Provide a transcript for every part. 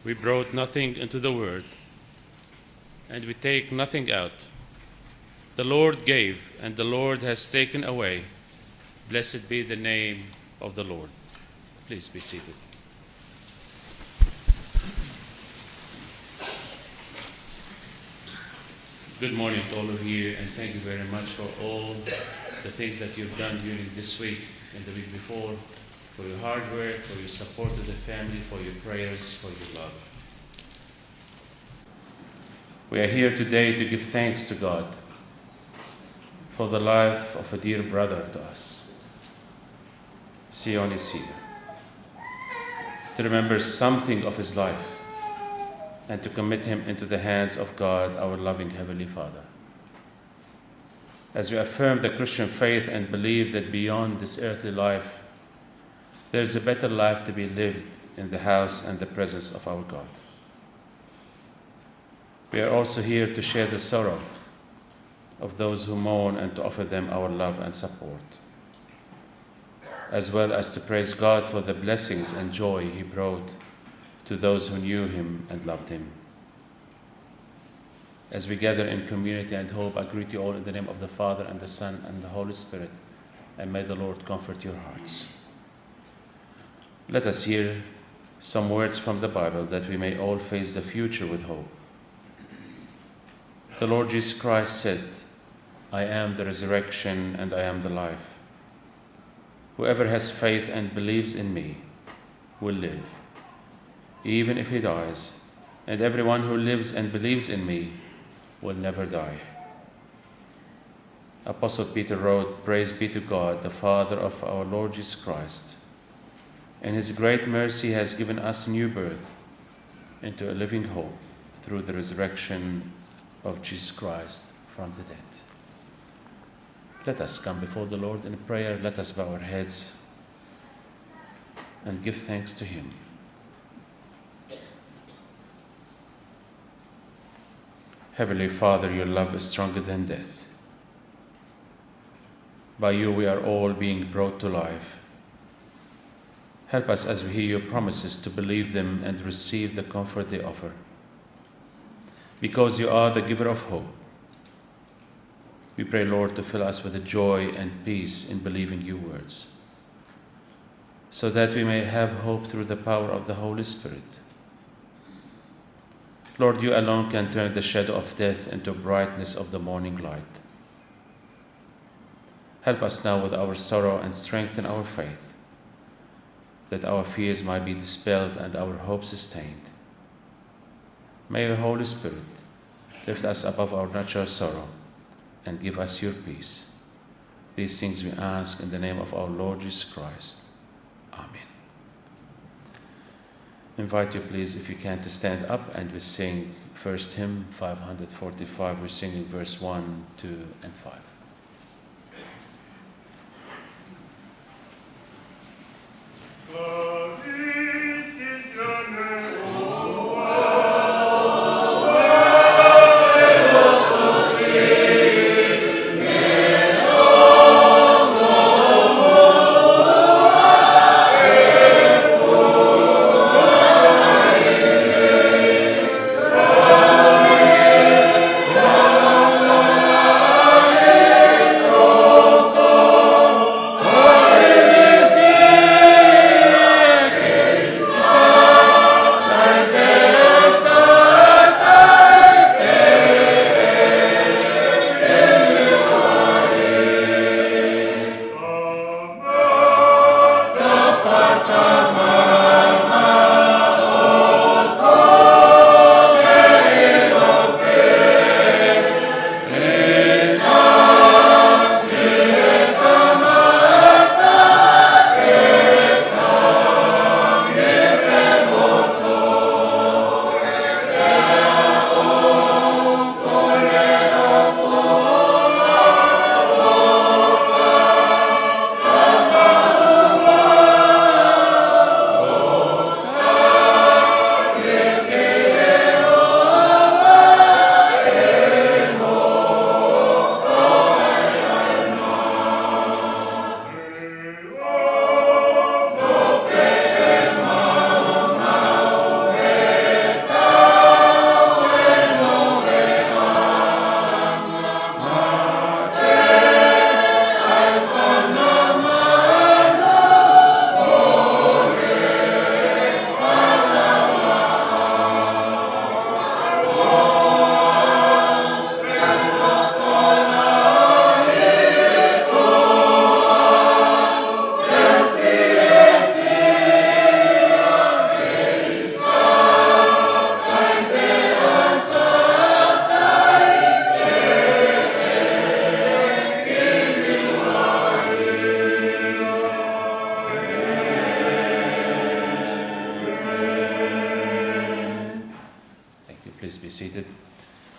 We brought nothing into the world, and we take nothing out. The Lord gave, and the Lord has taken away. Blessed be the name of the Lord. Please be seated. Good morning to all of you, and thank you very much for all the things that you've done during this week and the week before, for your hard work, for your support of the family, for your prayers, for your love. We are here today to give thanks to God for the life of a dear brother to us, Sione Siu, to remember something of his life and to commit him into the hands of God, our loving Heavenly Father. As we affirm the Christian faith and believe that beyond this earthly life, there is a better life to be lived in the house and the presence of our God. We are also here to share the sorrow of those who mourn and to offer them our love and support, as well as to praise God for the blessings and joy He brought to those who knew Him and loved Him. As we gather in community and hope, I greet you all in the name of the Father and the Son and the Holy Spirit, and may the Lord comfort your hearts. Let us hear some words from the Bible that we may all face the future with hope. The Lord Jesus Christ said, "I am the resurrection and I am the life. Whoever has faith and believes in me will live, even if he dies, and everyone who lives and believes in me will never die." Apostle Peter wrote, "Praise be to God, the Father of our Lord Jesus Christ. In His great mercy has given us new birth into a living hope through the resurrection of Jesus Christ from the dead." Let us come before the Lord in prayer. Let us bow our heads and give thanks to Him. Heavenly Father, your love is stronger than death. By you we are all being brought to life. Help us as we hear your promises to believe them and receive the comfort they offer. Because you are the giver of hope, we pray, Lord, to fill us with the joy and peace in believing your words, so that we may have hope through the power of the Holy Spirit. Lord, you alone can turn the shadow of death into brightness of the morning light. Help us now with our sorrow and strengthen our faith, that our fears might be dispelled and our hope sustained. May your Holy Spirit lift us above our natural sorrow and give us your peace. These things we ask in the name of our Lord Jesus Christ. Amen. Invite you, please, if you can, to stand up and we sing first hymn 545. We're singing verse 1, 2, and 5. Amen.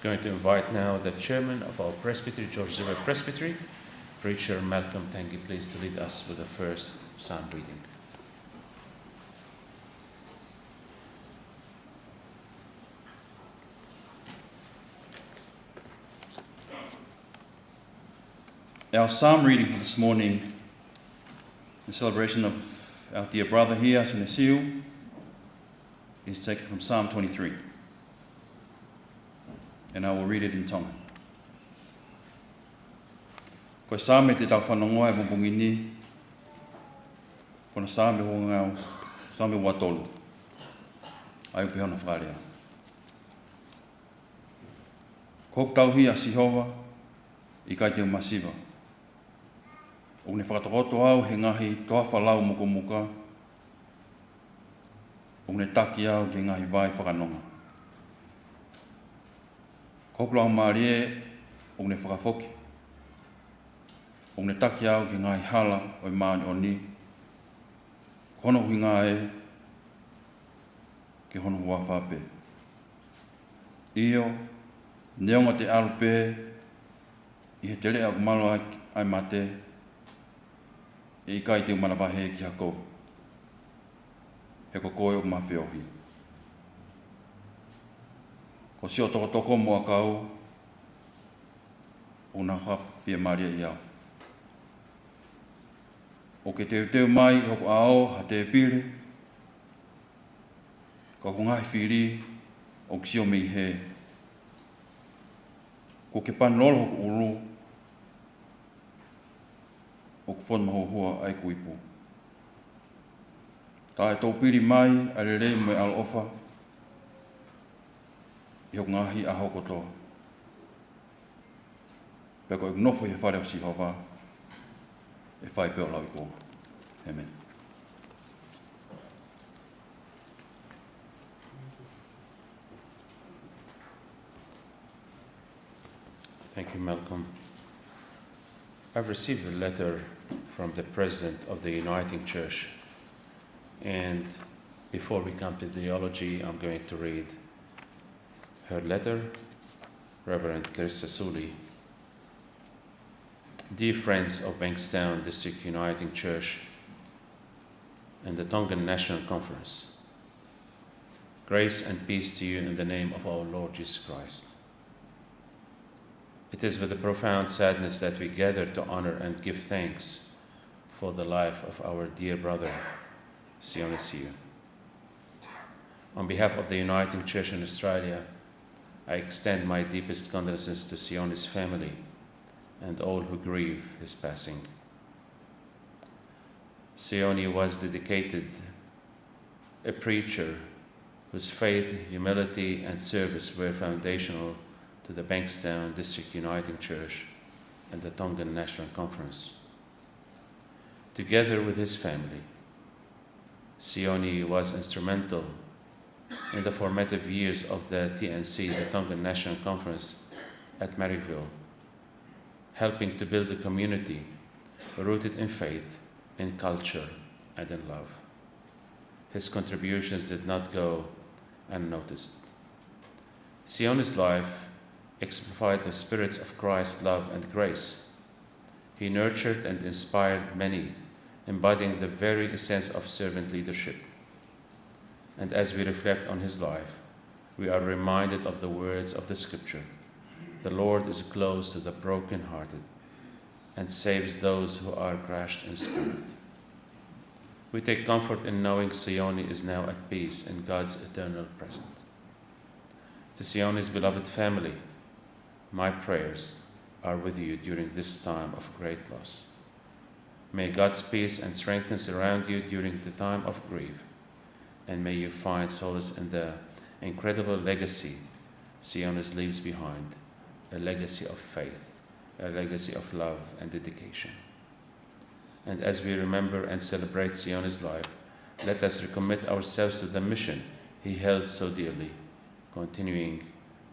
Going to invite now the chairman of our presbytery, George River Presbytery, preacher Malcolm Tangi, please to lead us with the first psalm reading. Our psalm reading for this morning, in celebration of our dear brother here, Sione Siu, is taken from Psalm 23. And I will read it in Tongan. Ko same te tau whanongoa e mopungini, kona same ho ngau, same watolu. Ai upe hona whakarea. Kok tau hi a Sihova, I kai te masiva. O ne whakatakoto au he ngahi toa whalau muka muka. O ne taki au ke ngahi vai whakanonga. Koklau maarie o ne whakafoki. O ne taki au ke ngahi hala o I maani o ni. Hono hui ngā e ke hono hua whape. Io, neonga te alupe I he tere au malo ai mate I kai te umanawahe ki hako. He ko koe o mawhiohi. Ko sio toko moa kau o nā whawhia maria I au. O ke teu mai hoko ao ha te pire. Ka ko ngai whiri o ki sio mei he. Ko ke panolo hoko uru. O ku whon maho hua ai kuipu. Ka e tō piri mai a rere mai al ofa. I hoko ngahi a hoko tō. Peko e nofo I he whare o Sihova. E whai peo lau I kō. Amen. Thank you, Malcolm. I've received a letter from the President of the Uniting Church, and before we come to the eulogy, I'm going to read her letter. Reverend Carissa Suli. Dear friends of Bankstown District Uniting Church and the Tongan National Conference, grace and peace to you in the name of our Lord Jesus Christ. It is with a profound sadness that we gather to honor and give thanks for the life of our dear brother, Sione Siu. On behalf of the Uniting Church in Australia, I extend my deepest condolences to Sione's family and all who grieve his passing. Sione was dedicated a preacher whose faith, humility, and service were foundational to the Bankstown District Uniting Church and the Tongan National Conference. Together with his family, Sione was instrumental in the formative years of the TNC, the Tongan National Conference, at Marrickville, helping to build a community rooted in faith, in culture, and in love. His contributions did not go unnoticed. Sione's life exemplified the spirits of Christ's love and grace. He nurtured and inspired many, embodying the very essence of servant leadership. And as we reflect on his life, we are reminded of the words of the scripture, "The Lord is close to the brokenhearted and saves those who are crushed in spirit." We take comfort in knowing Sione is now at peace in God's eternal presence. To Sione's beloved family, my prayers are with you during this time of great loss. May God's peace and strength surround you during the time of grief, and may you find solace in the incredible legacy Sione leaves behind, a legacy of faith, a legacy of love and dedication. And as we remember and celebrate Sione's life, let us recommit ourselves to the mission he held so dearly, continuing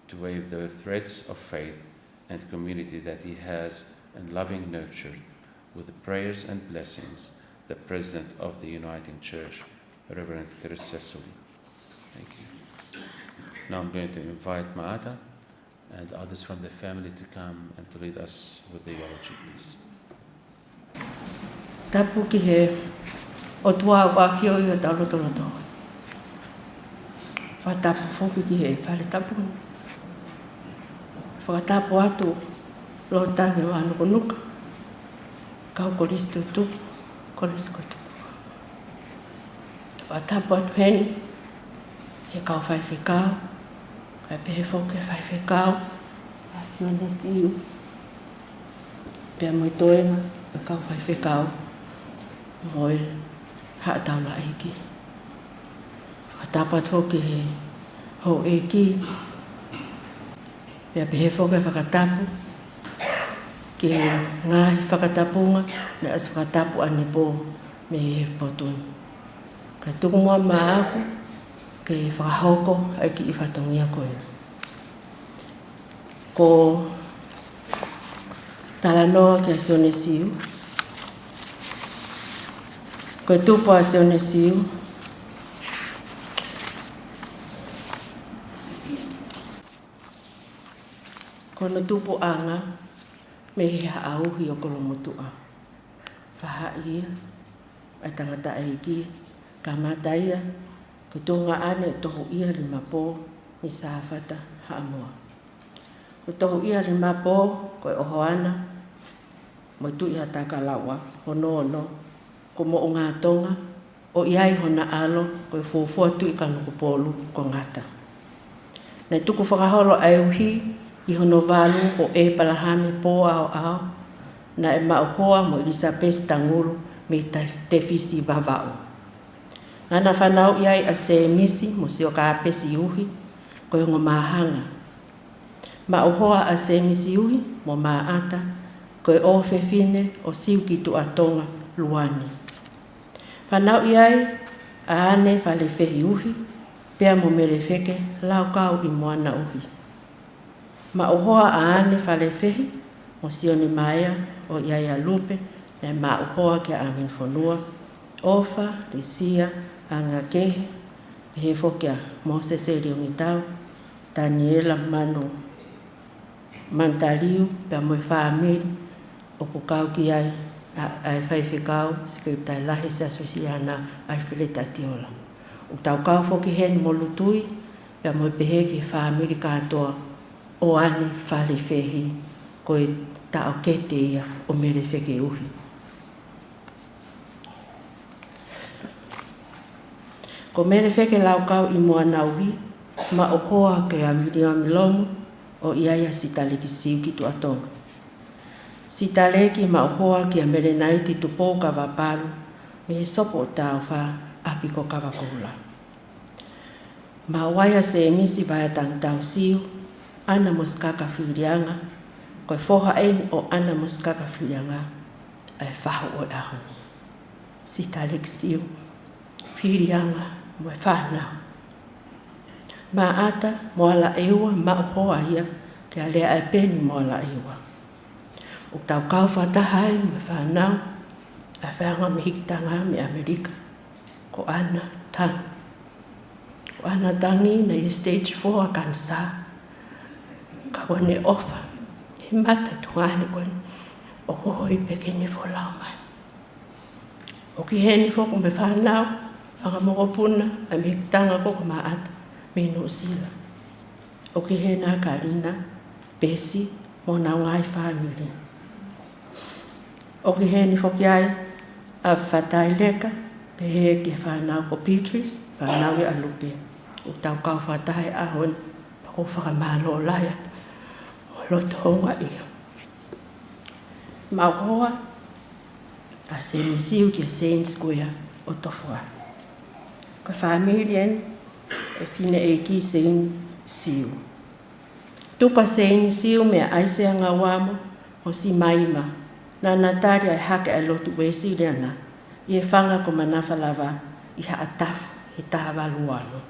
to wave the threads of faith and community that he has and loving nurtured with the prayers and blessings, the President of the Uniting Church, Reverend Carissa Suli. Thank you. Now I'm going to invite Maata and others from the family to come and to lead us with the eulogy, please. Tapu ki he o tua wafio i o taurotoroto. Whatapu foki ki he whare tapu. Whakatapu atu lo tangi o anu konuka. Kau koristu tu, koristu tu. Whatapu atu heni, he kau whaiwhikau, kai pehe foki whaiwhikau, a Sione Siu. Pea moi toenga, a kau whaiwhikau, moi haa taula eiki. Whakatapu atu foki he ho eiki, pea pehe foki whakatapu, ki ngahi whakatapunga, na as whakatapu ane po me he potuni. Ka tuku mua maa aku, ke whakahoko ai ki i whatongia koe. Ko talanoa ki a Sione Siu. Ko tupu a Sione Siu. Ko na tupu anga, me he haauhi o kolomotua. Whahaia, ai tangata eiki, ka mataia, ko tonga ane tohu ia lima po, mi sāwhata haamoa. Ko tohu ia lima po, ko ohoana, mo tu ia taka lawa, hono ono, ko mo o ngā tonga, o iai hona alo, ko fōfua tu i kanu polu, ko ngata. Nei tuku whakaholo auhi, i hono walu o e palahami po ao, na e mauhoa mo Elisabeth Tangulu me te fisi vavau. Ngana whanau iai a se misi mo si o ka pesi uhi, ko hongo mahanga. Mauhoa a se misi uhi mo maata, ko e o fefine o siu ki tu atonga luani. Whanau iai a ane whale fehi uhi, pea mo mele feke lau kau i moana uhi. Mauhoa a ane whale fehi, mo Sione Maia o Iaia Lupe, na mauhoa ke Amin Fonua, Ofa, Risia, Anga Kehe, he fokia Moses Erionitau, Daniela Manu Mantaliu, pea moe whaamiri, o kukau ki ai whaiwhikau, skriptai lahi sa Swesiana ai whileta tiola. O taukau foki hen mo lutui, pea moe pehe ki whaamiri katoa, o ane whale fehi, koe tau kete ia o mere wheke uhi. Ko mere wheke lau kau i mua nauhi, ma o hoa ke a Miriam Lomu o iaia Sitaleki Siu ki tu atonga. Sitaleki ma o hoa ki a mere naiti tu pō kawaparu, me he sopo o tau wha api ko kawakohula. Ma waia se emisi vaya Taukeiaho Siu, ana moskaka whirianga, koe whoha eni o ana moskaka whirianga, ai whahu o aho. Sitaleki Siu, whirianga, moe whanau. Ma ata, moala eua, ma hoa ia, ke a lea e peni moala eua. O tau kau whatahai, moe whanau, a whanga me hikitanga me Amerika, ko ana tangi. Ko ana tangi na i stage 4 a kansa, ka kone ofa, he mata tungane kone, o hoi pekene wholau mai. O ki heni whoko me whanau, whangamokopuna, a me hikitanga koko maata, me no sila. O ki hena Karina, Besi, mo na ngai family. O ki heni whoki ai, a whatai leka, pe he ki whanau ko Petris, whanau i alupe. O tau kau whatai ahon, pako whakamalo laiat, o loto honga ia. Mauhoa, a se misiu ki a Saint Square o Tofua. Ko familien, e fine e ki Sione Siu. Tupa Sione Siu mea aise anga wamo o si maima, na natari ai hake ai lotu wesi leana, i e whanga ko manafa lava i haatafu e taha waluano.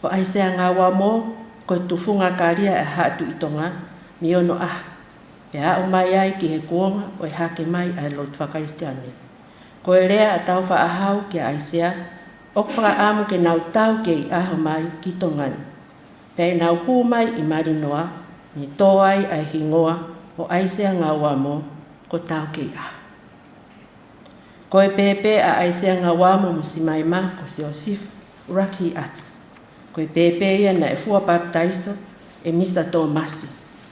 O aise anga wamo, ko tufunga karia e haatu i tonga, mi ono pe a o mai ai ki he kuonga o e hake mai ai lotu whakaistiane. Ko e rea a tau wha ahau ki a aisea, o whaka amu ke nau tau ke i aho mai ki tongani. Pea nau humai I marinoa, ni toai ai hingoa o aisea ngā wamo ko Taukeiaho. Ko e pepe a aisea ngā wamo musimaima ko Siosif raki atu. Ko e pepe ia na e fua baptaiso e misa tō masi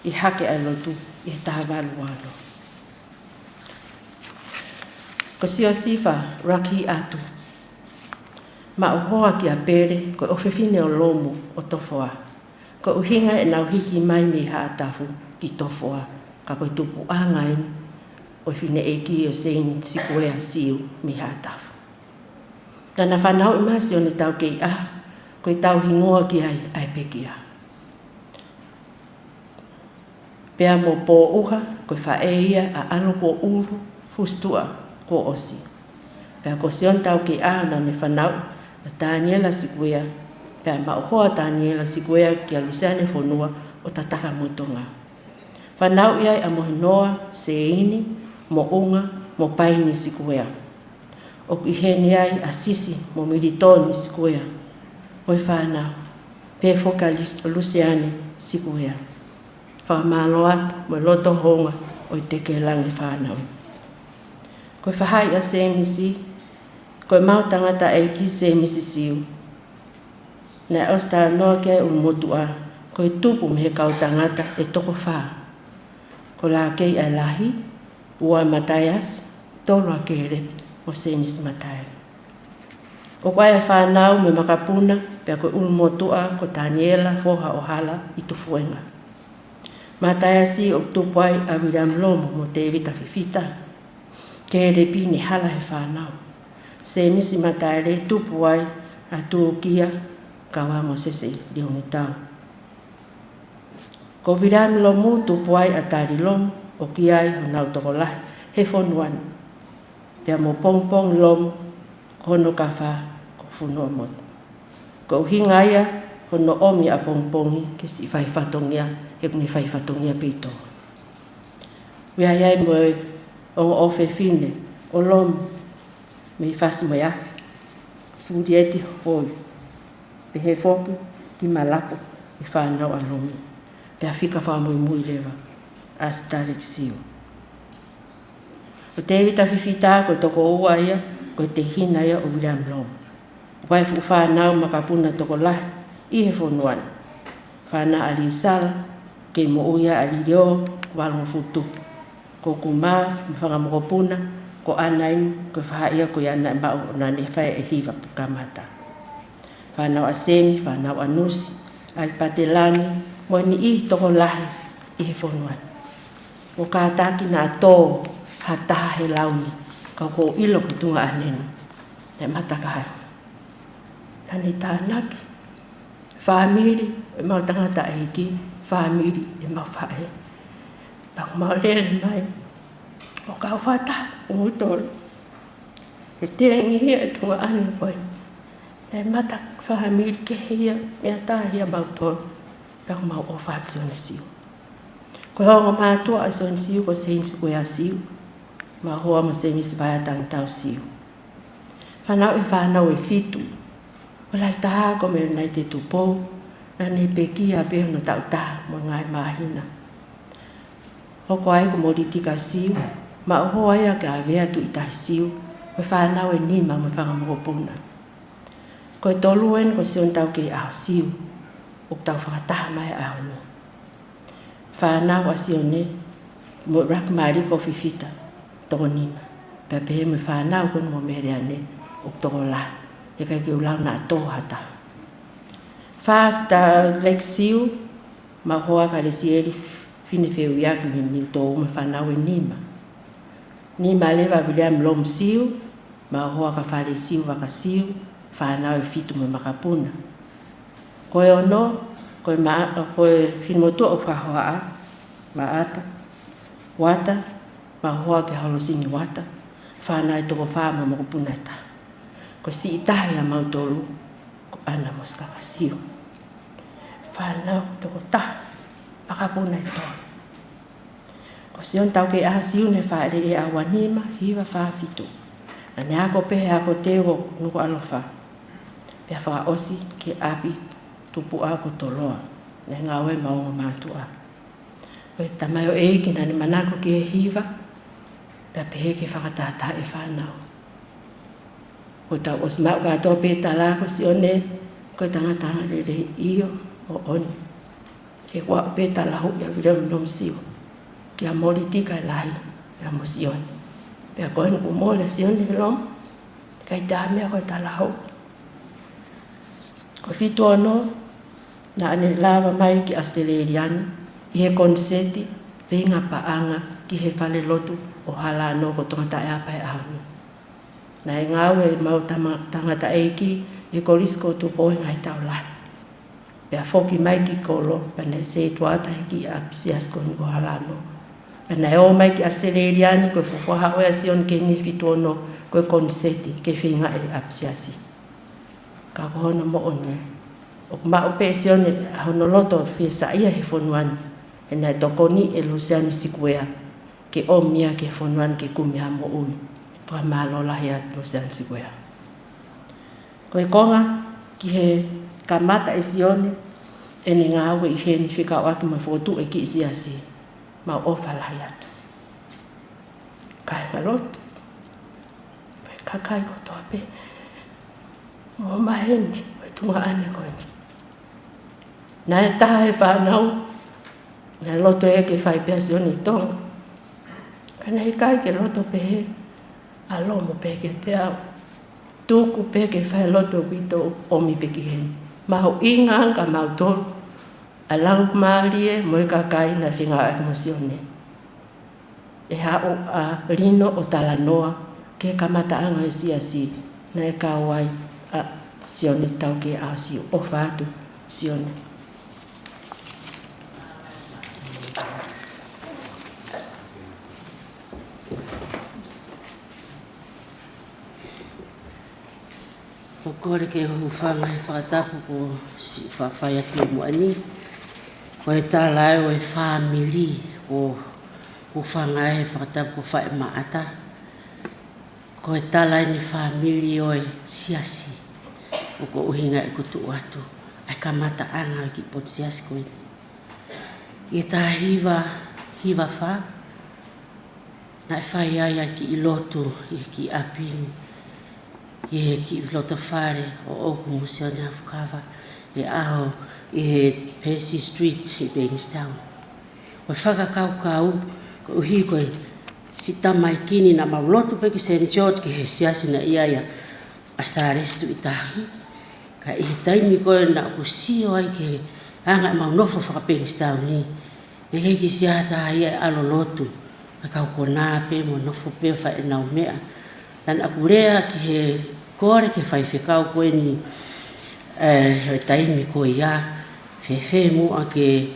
I hake ai lotu I he tahavalu wano. Ko Siosifa raki atu. Ma uhoa ki a pere ko ofefine o lomu o tofoa. Ko uhinga e nau hiki mai mi haatafu ki tofoa. Ka koe tupu angain o fine eki o Sione Taukeiaho Siu mi haatafu. Tana whanau I maa Sione Taukeiaho ko I tau hingoa ki ai pekia. Pea mo pō uha ko I whaeia a alo ko uru fustua ko osi. Pea ko Sione Taukeiaho na me whanau na Daniela Sikuea. Pea mauhoa Daniela Sikuea ki a Luciane Fonua o tataka motonga. Whanau iai a mohinoa seini mo unga mo paini Sikuea. O kuheni ai a sisi mo militoni Sikuea. Oi whanau. Pe fokalist o Luciane Sikuea. Whamalo atu mo loto honga o teke langi whanau. Ko whahai a semisi, ko mau tangata e ki semisi siu. Na osta noa ke motua, ko tupu me kau tangata e toko wha. Ko la kei a lahi, ua Mataias, tolo a kere o semisi Mataias. O kwai a whanau me makapuna, pia ko motua ko Daniela foha o hala I tufuenga. Mataiasi o tupuai a William Lomo mo te evita fifita. Kere pini hala he whanau. Semisi Mataias tupuai a tuukia kawa mo sese Leonitau. Ko William Lomo tupuai a Tarilom o kiai o nau tokolahi he fonuan. Pia mo pongpong Lomo kono kafa ko funua mot. Ko hingaya hono omi a pongpongi ke si whaifatongia he kune whaifatongia peito. Wiaiai mo o ofe fine o Lomo me whasmoia surieti hoi. Pe he foki ki malako I whanau a Lomo. Pea whika Moimoi lewa a Taukeiaho Siu. O te evita whiwhita ko toko ua ia ko te hina ia o William Lomo. Wai whanau makapuna toko lahi I he fonuan. Whana alisala ke mo uia alireo walong futu. Ko kumaf, whangamokopuna, ko anaim, ko whahaia ko yana mbao na ne whae e hiva pukamata. Whanau asemi, whanau anusi, alipatelani, mo ni I toko lahi I he fonuan. O kātaki na tō hataha he launi, ka ko ilo ki tunga anenu, ne matakahai. Nani tānaki, whaamiri, e mau tangata e hiki, whaamiri e mau whae. Pak mau lele mai, o kau whata, o tōru. E tengi hia e tunga anu koi. Ne mata whaamiri ke hia, mea tāhia mau tōru. Pak mau o whaat Sione Siu. Ko hongo mātua a Sione Siu ko Sione Taukeiaho Siu. Ma hoa mo se misi vai a Taukeiaho Siu. Whanau e fitu. O lai taha ko me nai te tupou. Na ne peki a peho no tautaha mo ngai mahina. Hoko ai ko moritika Siu. Ma o hoa ia ka avea tu I tahi Siu. Me whanau e nima me whangamokopuna. Ko e toluen ko Sione Taukeiaho Siu. O tau whakataha mai a honi. Whanau a Sione mo rak mari ko fifita. Toko nima. Pepe me whanau kono mo mere ane. O toko la. E kai ki ulau na tōhata. Whasta Lake Siu. Ma hoa ka le sieri fine wheu iak ni tō me whanau e nima. Nima lewa William Lomo Siu. Ma hoa ka whale Siu waka Siu. Whanau e fitu me makapuna. Koe ono, koe whinotua o whahoa maata, wata, ma hoa ke halosingi wata, whanau toko whama mo puneta. Ko si itahi a mautolu, ko ana moskaka Siu. Whanau toko taha, pakapuna ito. Ko Sione Taukeiaho Siu ne whaere e awanima, hiwa whaafitu. Na ne ako pehe ako tewo nuko alofa. Pea whaka osi ke api tupu ako toloa. ne ngawe maunga mātua. Koe tamai o eiki na ne manako ki e hiva, pia pehe ke whakatata e whanau. Koe tau os mau katoa pe talako Sione, koe tangatanga re iyo o oni. He kua pe talahu ia vileo nom Siu, kia moli tika lahi, pia mo Sione. Pia koe nuku mole Sione lom, kai tāmea koe talahu. Koe fitu ono, na ane lava mai ki Australiani, i he konseti, venga paanga ki he whale lotu o hala anō ko tongata e apai auni. Na e ngawe mau tangata eiki, e korisko tu poe ngai tau lai. Pea foki mai ki kolo, pana se tuata hiki a pisiasko ni ko hala anō. Pana e o mai ki Australiani, koe fufuaha oea Sione ke ni fitu ono, koe konseti ke whinga e a pisiasi. Ka kohona mo onu. O mao pe Sione hono loto fie sa ia he fonuani. E nai tokoni e Luciani Sikuea. Ke o mia ke fonuani ke kumia mo ui. Pua malola hea Luciani Sikuea. Koe konga ki he kamata e Sione. E ni ngawe i he ni whika waki ma fotu e ki isiasi. Ma ofa lahi atu. Kai maloto. Kakai kotoa pe. Mo maheni. Tunga ane koe. Na e taha e whanau. Na loto e ke whai pia Sione tonga. Kana he kai ke loto pe he. Alomo pe ke te au. Tuku pe ke whai loto wito omi pe ki heni. Maho inga anga mau tolu. Alau maalie mo e kakai na whinga ake mo Sione. E hao a lino o talanoa. Ke kamata anga e siasi. Na e kawai a Sione Taukeiaho Siu o whātu Sione. O kore ke huwhanga he whakatapu ko si whawhai atu e muani. Ko e tālai o e whāmiri o huwhanga he whakatapu ko whae maata. Ko e tālai ni whāmiri o e siasi. O ko uhinga e kutu atu. Ai kamata anga o ki poti siasi koe. I tā hiva wha. Na e whai ai ki i lotu i ki apini. I he ki loto whare o oku mo Sione Afukava. E aho i he Percy Street i Bankstown. Ko e whakakaukau ko uhi koe si tamai kini na maulotu pe ki St. George ki he siasi na iaia a sārestu i tahi. Ka i he taimi koe na kusio ai ke anga mau nofo whakapengstāu ni. Ne hei ki siata ia e alo lotu. Ka kau kona pe mo nofo pe whae nau mea. Dan aku rea ki he kore ke whai whekau koe ni he taimi koe ia. Whewhe mua ke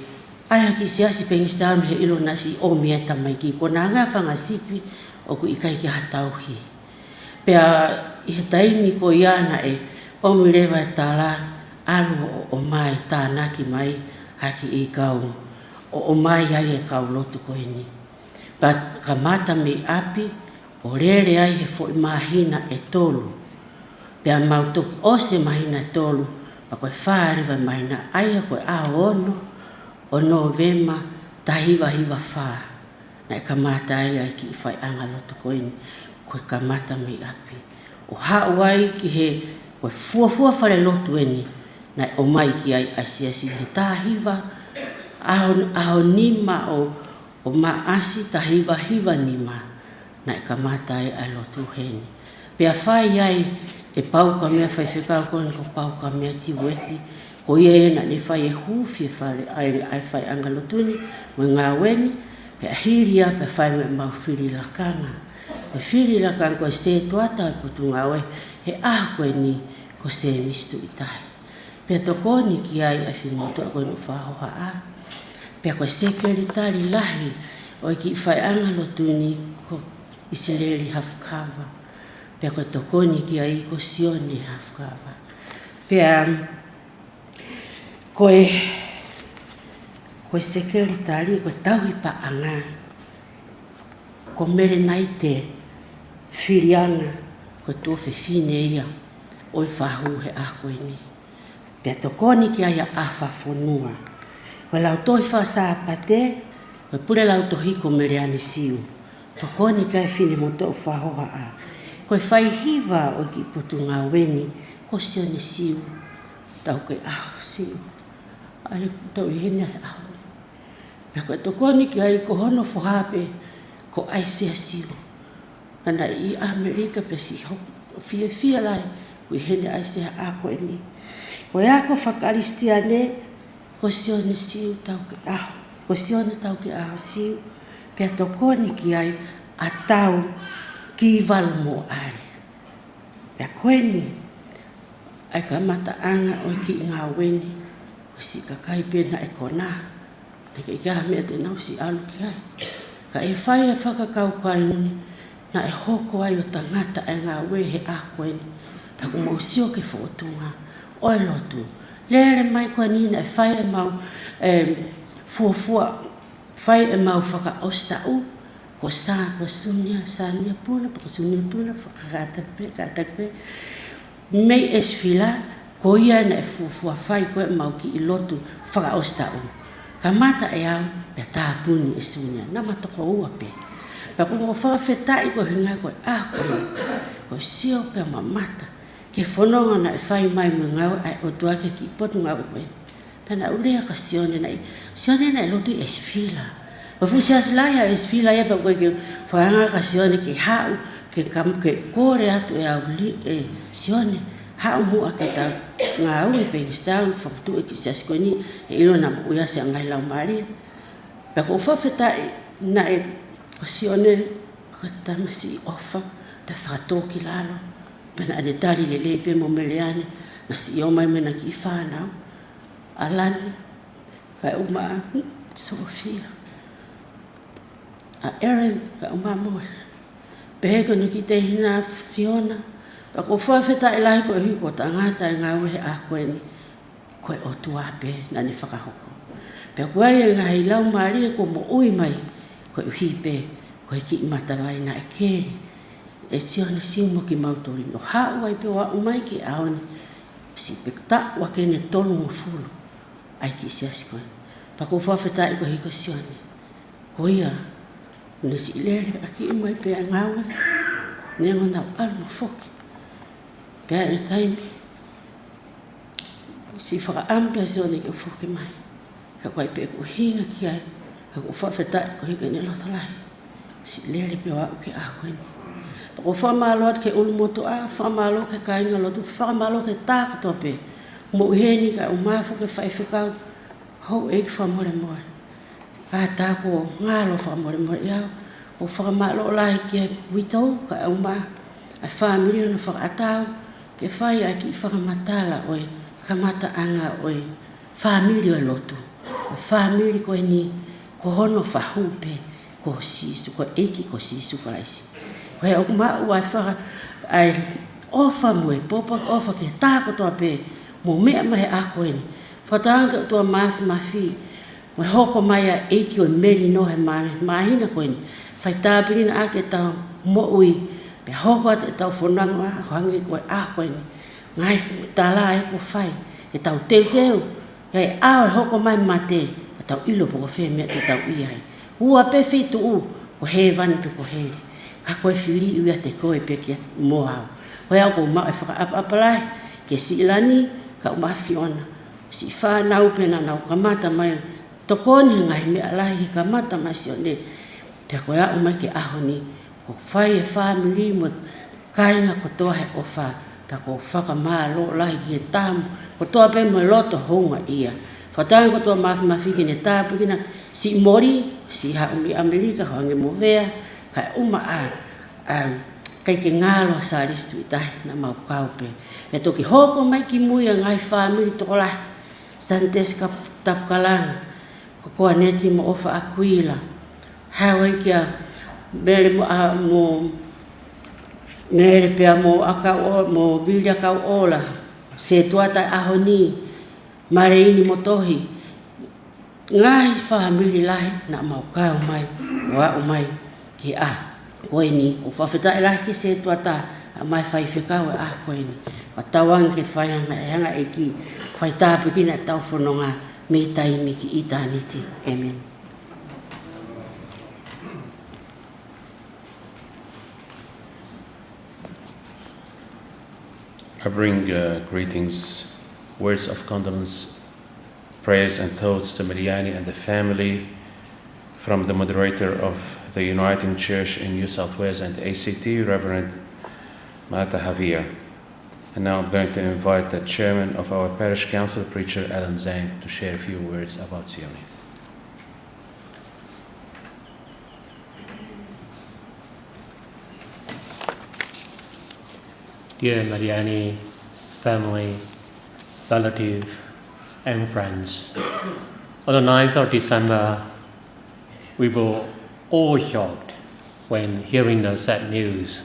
ai ki siasi Bankstown he ilo nasi o mea tamai ki. Kona ngā whangasipi o ku ikai ki hatauhi. Pea i he taimi koe ia na e o mirewa e tāla alu o mai tānaki mai haki i kau. O mai ai e kau lotu koe ni. Pa ka mata me api o rere ai he fo i mahina e tolu. Pea mautoki o se mahina e tolu. Pa koe whārewa mahina ai a koe aho ono o Novema ta hiva wha. Na e ka mata ai ai ki i whai anga lotu koe ni. Koe ka mata me api. O hao ai ki he koe fuafua whare lotu eni. Na o mai ki ai asiasi he tāhiva. Aho nima o maasi tāhiva nima. Na e kamata ai lotu heni. Pea whai ai e pau ka mea whai whekau kone ko pau ka mea tiweti. Ko ia e na ne whai e huwhi whare ai whai anga lotuni. Mo ngā weni. Pea hiria pea whai me mau whiri lakanga. Ko whiri lakanga ko e se tuata e putu ngā we. He aho koe ni ko se mistu i tahi. Pea tokoni ki ai a whimutu a koe no whahoha a. Pea koe sekeritari lahi o i ki whai anga lotuni ko Isileri Hafukava. Pea koe tokoni ki ai ko Sione Hafukava. Pea koe sekeritari koe tauhi pa anga. Ko mere nai te whirianga ko tō whiwhine ia o i whahu he a koe ni. Pea tokoni ki ai a whawhonua. Koe lau toi whasa pate, koe pule lau tohi ko Sione Siu. Tokoni kai fine mo tō whahoa a. Koe whai hiva o ki putu ngā weni, ko Sione Siu, Taukeiaho Siu. Ai tau I hene ai aho. Pea koe tokoni ki ai ko hono whahape, ko Sione Siu. Nana I Amerika pe si fia lai, ko hene ai se a koe ni. Koe ako whakaristiane, ko Sione Siu Taukeiaho, ko Sione Taukeiaho Siu, pea tokoni ki ai a tau ki walu mo ai. Pea koe ni, ai ka mata anga o ki ngā weni, o si ka kai pena e kona, na ke kia mea te nau si alu ki ai. Ka e whai e whakakau kai uni, na e hoko ai o tangata e ngā we he a koe ni, pea ku mau sio ke whootunga, oi lotu. Lere mai koe ni na e whai e mau fuafua, whai e mau whaka osta u, ko sunia pula, pa ko sunia pula, whakakatape, mei esfila, ko ia na e fuafua whai koe mau ki I lotu, whaka osta u. Ka mata e au, pe tāpuni e sunia, na matoko ua pe. Pa ko mo whawhetai ko hinga koe ko sio pe mamata, ke whanonga na e whai mai ngau ai o tuake ki potu ngau e koe. Pena ulea ka Sione na e lotu esfila. Ma fusi asilaya esfila e pa koe ke whaanga ka Sione ke hau, ke kore atu e au Sione, hau mua ke ta ngā ui Bankstown, whakatu e ki siasko ni, e ilo na uia se ngai lau maria. Pa ko whawhetai na e ka Sione ka tamasi ofa, pe whakatoki lalo, pe na ane tari lele pe mo meleane, na si iomai mena ki whanau. Alani, kai uma Sofia. A Erin, kai uma moe. Peheko ni ki te hina Fiona. Pa ko whawheta I lahi koe hui ko tangata e ngā wehe a koe ni. Koe o tuape na ni whakahoko. Pea koe e ngā I lau maria ko mo ui mai. Koe uhi pe, koe ki matawai na e keri. E Sione Siu mo ki mautori. No hau ai pe wa umai ki aoni. Si pekta wa kene tolu mo fulu. Ai ki siasi koe. Pa ko whawhetai ko hiko Sione. Ko ia, ne si lere a ki umai pe a ngawa. Nengo nau alu mo foki. Pea e taimi. Si whaka ampea Sione ke foki mai. Ka koe pe ko hinga ki ai. Ka ko whawhetai ko hiko ne loto lai. Si lere pe wa uke a koe ni. Pa ko whamalo at ke ulu moto a, whamalo ke kainga lotu, whamalo ke tākatope. Mo uheni ka umafu ke whaiwhikau, hou eiki whamore more. Ka tāko ngālo whamore more iau, o whakamalo lahi ke witou ka umā, ai whamiri ona whakatau, ke whai ai ki whakamatala oi, ka mata anga oi, whamiri o lotu. Whamiri koe ni, ko hono whahupe, ko sisu, ko eiki ko sisu ka laisi. Koe o kumau ai whaka, ai ofa mue, popa ofa ke tāko toa pe, mo mea mai a koe ni. Whatanga tua mafi, mo hoko mai a eiki o meri no he mahina koe ni. Whai tāpirina a ke tau mo ui, pe hoko ate tau whananga a hangi koe a koe ni. Ngai tāla e ko whai, ke tau teu, hei ao e hoko mai mate, ke tau ilo poko whē mea te tau iai. Ua pe whitu u, ko he vani pe ko heri. Ka koe whiri ui a te koe pe kia mohau. Koe au ko mau e whakaapalai, ke si ilani, ka uma Fiona. Si whanau pena nau kamata mai, tokoni ngai mea lahi kamata mai Sione. Te koe au mai ke aho ni, ko whai e whamiri mo kainga ko toa he ofa, ta ko whakamalo lahi ki he tamu, ko toa pe mo loto honga ia. Whatanga ko toa mafi ki ne tāpu kina, si mori, si haumi Amerika, hoange mo vea, kai uma kai ke ngalo sa listu itai na mau kaupe. Me toki hoko mai ki muia ngai whamiri toko lahi. Santes ka tapkalanga. Ko koa neti mo ofa akuila. Hawai kia mere mere pea mo akau mo vilia kau ola. Se tuata aho ni. Mareini mo tohi. Ngai whamiri lahi na mau kau mai. Wa umai ki koe ni, o whawhetai lahi ki se tuata, a mai whai whikau e koe ni. Wa tawang ke whai hanga e ki, whai tāpikina e tau whanonga, me taimi ki i tāniti. Amen. I bring greetings, words of condolence, prayers and thoughts to Mariani and the family from the moderator of the Uniting Church in New South Wales and ACT, Reverend Mata Javier. And now I'm going to invite the chairman of our parish council, preacher Alan Zhang, to share a few words about Sione. Dear Mariani family, relative, and friends, on the 9th of December, we were all shocked when hearing the sad news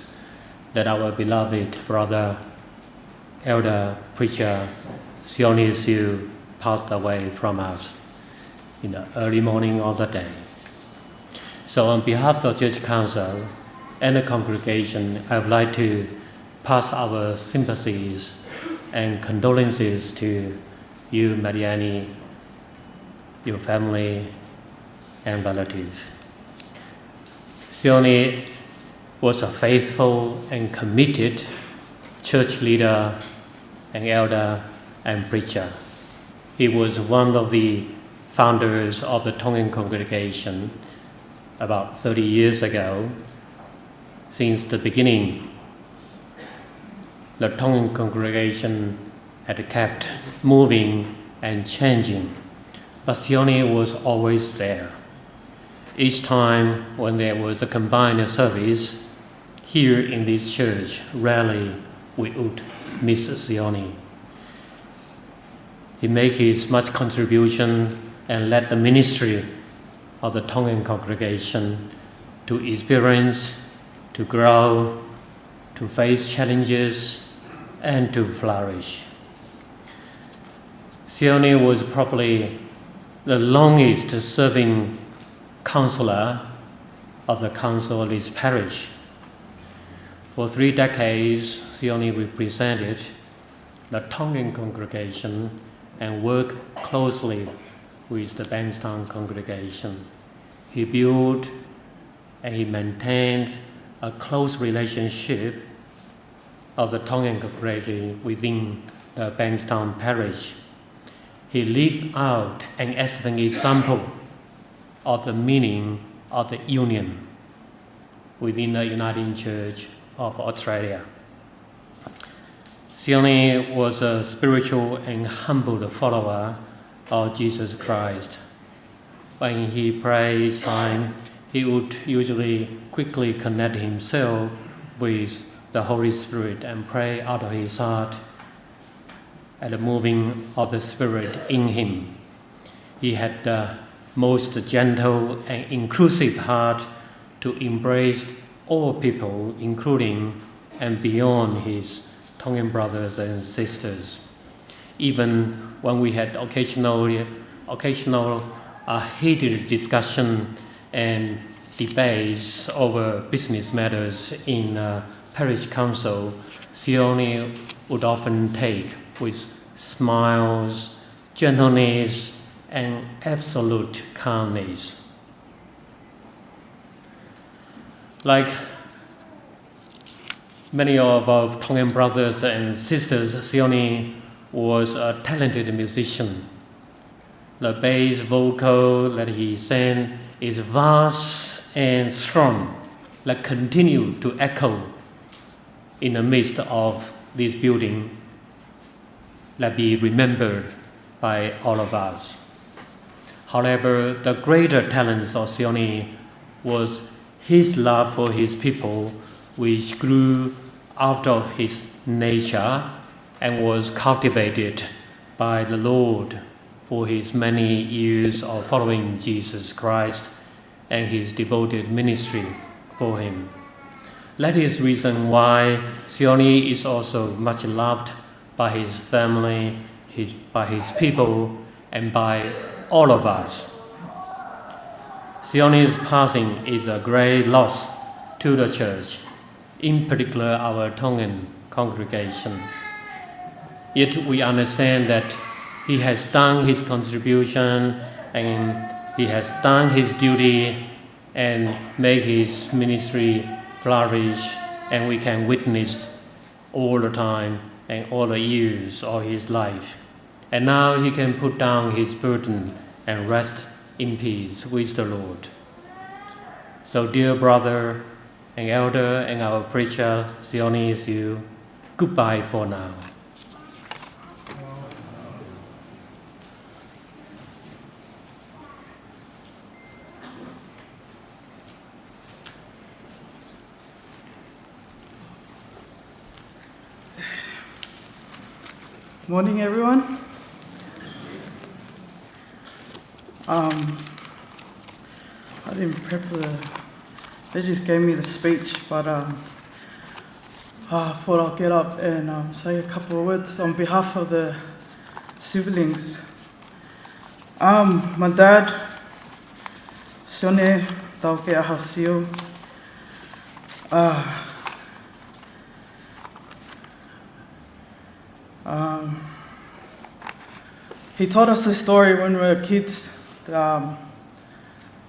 that our beloved brother, elder preacher Sione Siu passed away from us in the early morning of the day. So on behalf of the Church Council and the congregation, I would like to pass our sympathies and condolences to you, Mariani, your family, and relatives. Sione was a faithful and committed church leader and elder and preacher. He was one of the founders of the Tongan congregation about 30 years ago. Since the beginning, the Tongan congregation had kept moving and changing, but Sione was always there. Each time when there was a combined service here in this church, rarely we would miss Sione. He made his much contribution and led the ministry of the Tongan congregation to experience, to grow, to face challenges, and to flourish. Sione was probably the longest serving counselor of the council of this parish. For 3 decades, Sione represented the Tongan congregation and worked closely with the Bankstown congregation. He built and he maintained a close relationship of the Tongan congregation within the Bankstown Parish. He lived out an excellent example of the meaning of the union within the Uniting Church of Australia. Sione was a spiritual and humble follower of Jesus Christ. When he prayed each time, he would usually quickly connect himself with the Holy Spirit and pray out of his heart at the moving of the Spirit in him. He had the most gentle and inclusive heart to embrace all people, including and beyond his Tongan brothers and sisters. Even when we had occasional heated discussion and debates over business matters in parish council, Sione would often take with smiles, gentleness, and absolute calmness. Like many of our Tongan brothers and sisters, Sione was a talented musician. The bass vocal that he sang is vast and strong, that continue to echo in the midst of this building, that be remembered by all of us. However, the greater talents of Sione was his love for his people, which grew out of his nature and was cultivated by the Lord for his many years of following Jesus Christ and his devoted ministry for him. That is the reason why Sione is also much loved by his family, by his people, and by all of us. Sione's passing is a great loss to the church, in particular our Tongan congregation. Yet we understand that He has done his contribution and he has done his duty and make his ministry flourish, and we can witness all the time and all the years of his life. And now he can put down his burden and rest in peace with the Lord. So dear brother and elder and our preacher, Sione Siu, goodbye for now. Morning, everyone. I didn't prep they just gave me the speech, but I thought I'll get up and say a couple of words on behalf of the siblings. My dad, Sione Taukeiaho Siu, he told us a story when we were kids.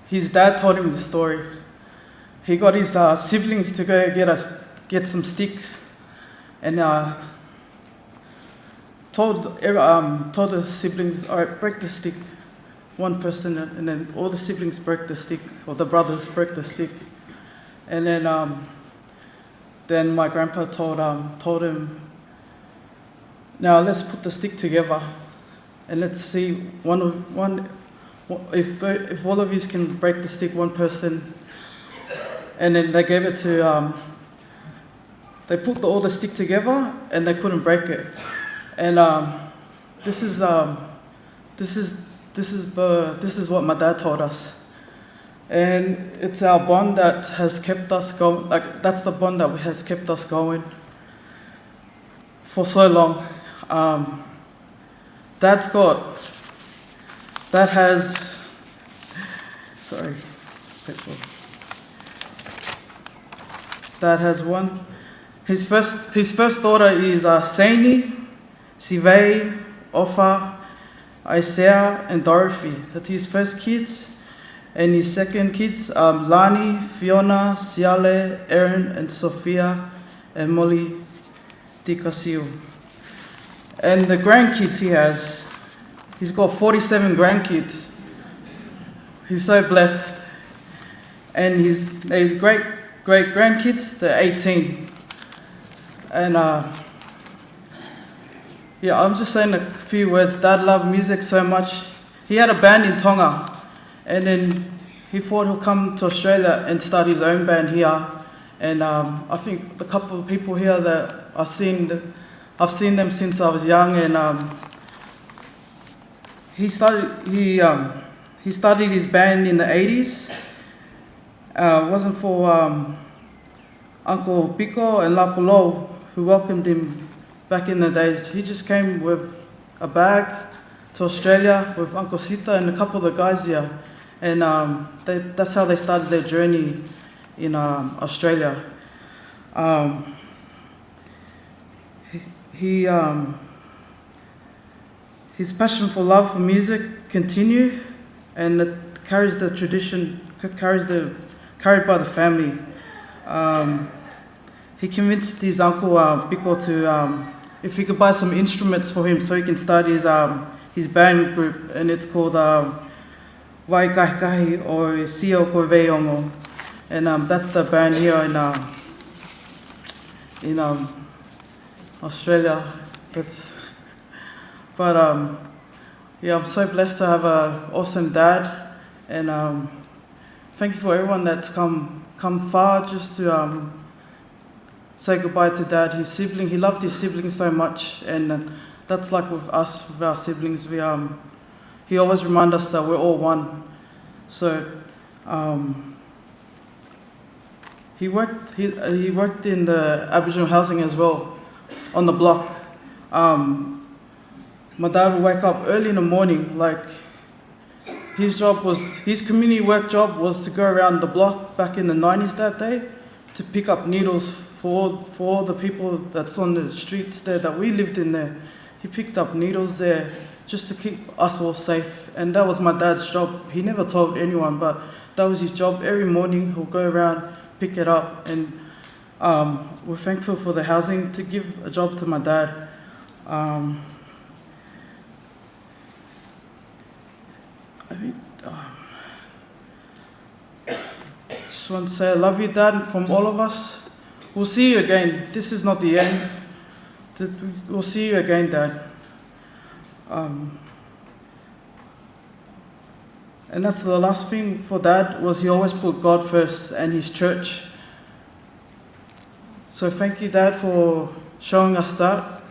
His dad told him the story. He got his siblings to go get some sticks, and told the siblings, "All right, break the stick." One person, and then all the siblings broke the stick, or the brothers broke the stick, and then my grandpa told him, "Now let's put the stick together, and let's see if all of you can break the stick, one person." And then they gave it to they put all the stick together, and they couldn't break it. And this is what my dad told us, and it's our bond that has kept us going. Like, that's the bond that has kept us going for so long. Dad has one. His first daughter is Saini, Sivei, Ofa, Isaiah, and Dorothy. That's his first kids. And his second kids are Lani, Fiona, Siale, Aaron, and Sophia, and Molly Siu. And the grandkids he's got 47 grandkids. He's so blessed. And his great grandkids, they're 18. And I'm just saying a few words. Dad loved music so much. He had a band in Tonga, and then he thought he'll come to Australia and start his own band here. And I think a couple of people here that I've seen them since I was young, and he started his band in the 80s. It wasn't for Uncle Pico and Lapulo, who welcomed him back in the days. He just came with a bag to Australia with Uncle Sita and a couple of the guys here, and that's how they started their journey in Australia. His passion for love for music continued, and it carries the tradition, carried by the family. He convinced his uncle Pico to if he could buy some instruments for him so he can start his band group, and it's called Vai Kahi or Sio Koe Veiongo, and that's the band here in Australia. I'm so blessed to have an awesome dad, and thank you for everyone that's come far just to say goodbye to Dad. His sibling, he loved his siblings so much, and that's like with us, with our siblings. He always reminds us that we're all one. So he worked in the Aboriginal housing as well, on the block. My dad would wake up early in the morning. Like, his community work job was to go around the block back in the 90s that day to pick up needles for all the people that's on the streets there that we lived in there. He picked up needles there just to keep us all safe. And that was my dad's job. He never told anyone, but that was his job. Every morning he'll go around, pick it up, and we're thankful for the housing to give a job to my dad. Just want to say I love you, Dad, from all of us. We'll see you again. This is not the end. We'll see you again, Dad. And that's the last thing for Dad, was he always put God first and his church. So thank you, Dad, for showing us that,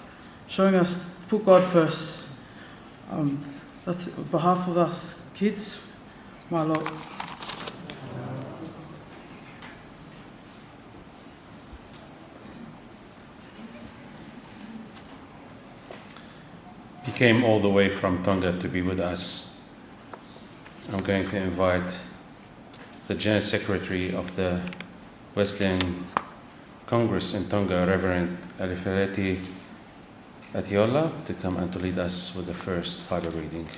showing us put God first. That's on behalf of us kids, my Lord. He came all the way from Tonga to be with us. I'm going to invite the General Secretary of the Wesleyan Congress in Tonga, Reverend Alifereti Atiola, to come and to lead us with the first Bible reading.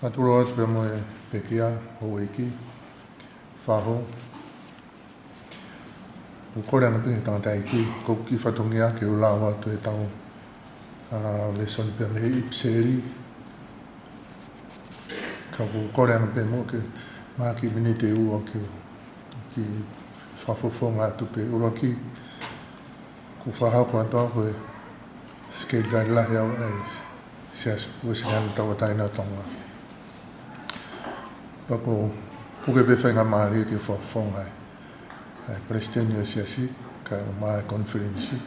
Aturo atu pe moe pekia o iki whaho. O kore ana pingi tangata iki ko ki whatongia ke ulawa tu e tau le soni pe me ipseri. Ka ko kore ana pe mo ke maa ki mini te ua ki whafofonga atu pe uraki. Ko whahau ko antoa koe skate guide lahi au ai sias usingan tawataina tonga. Pako puke pe whainga maari ke whafonga ai prestenio siasi ka mai konferensi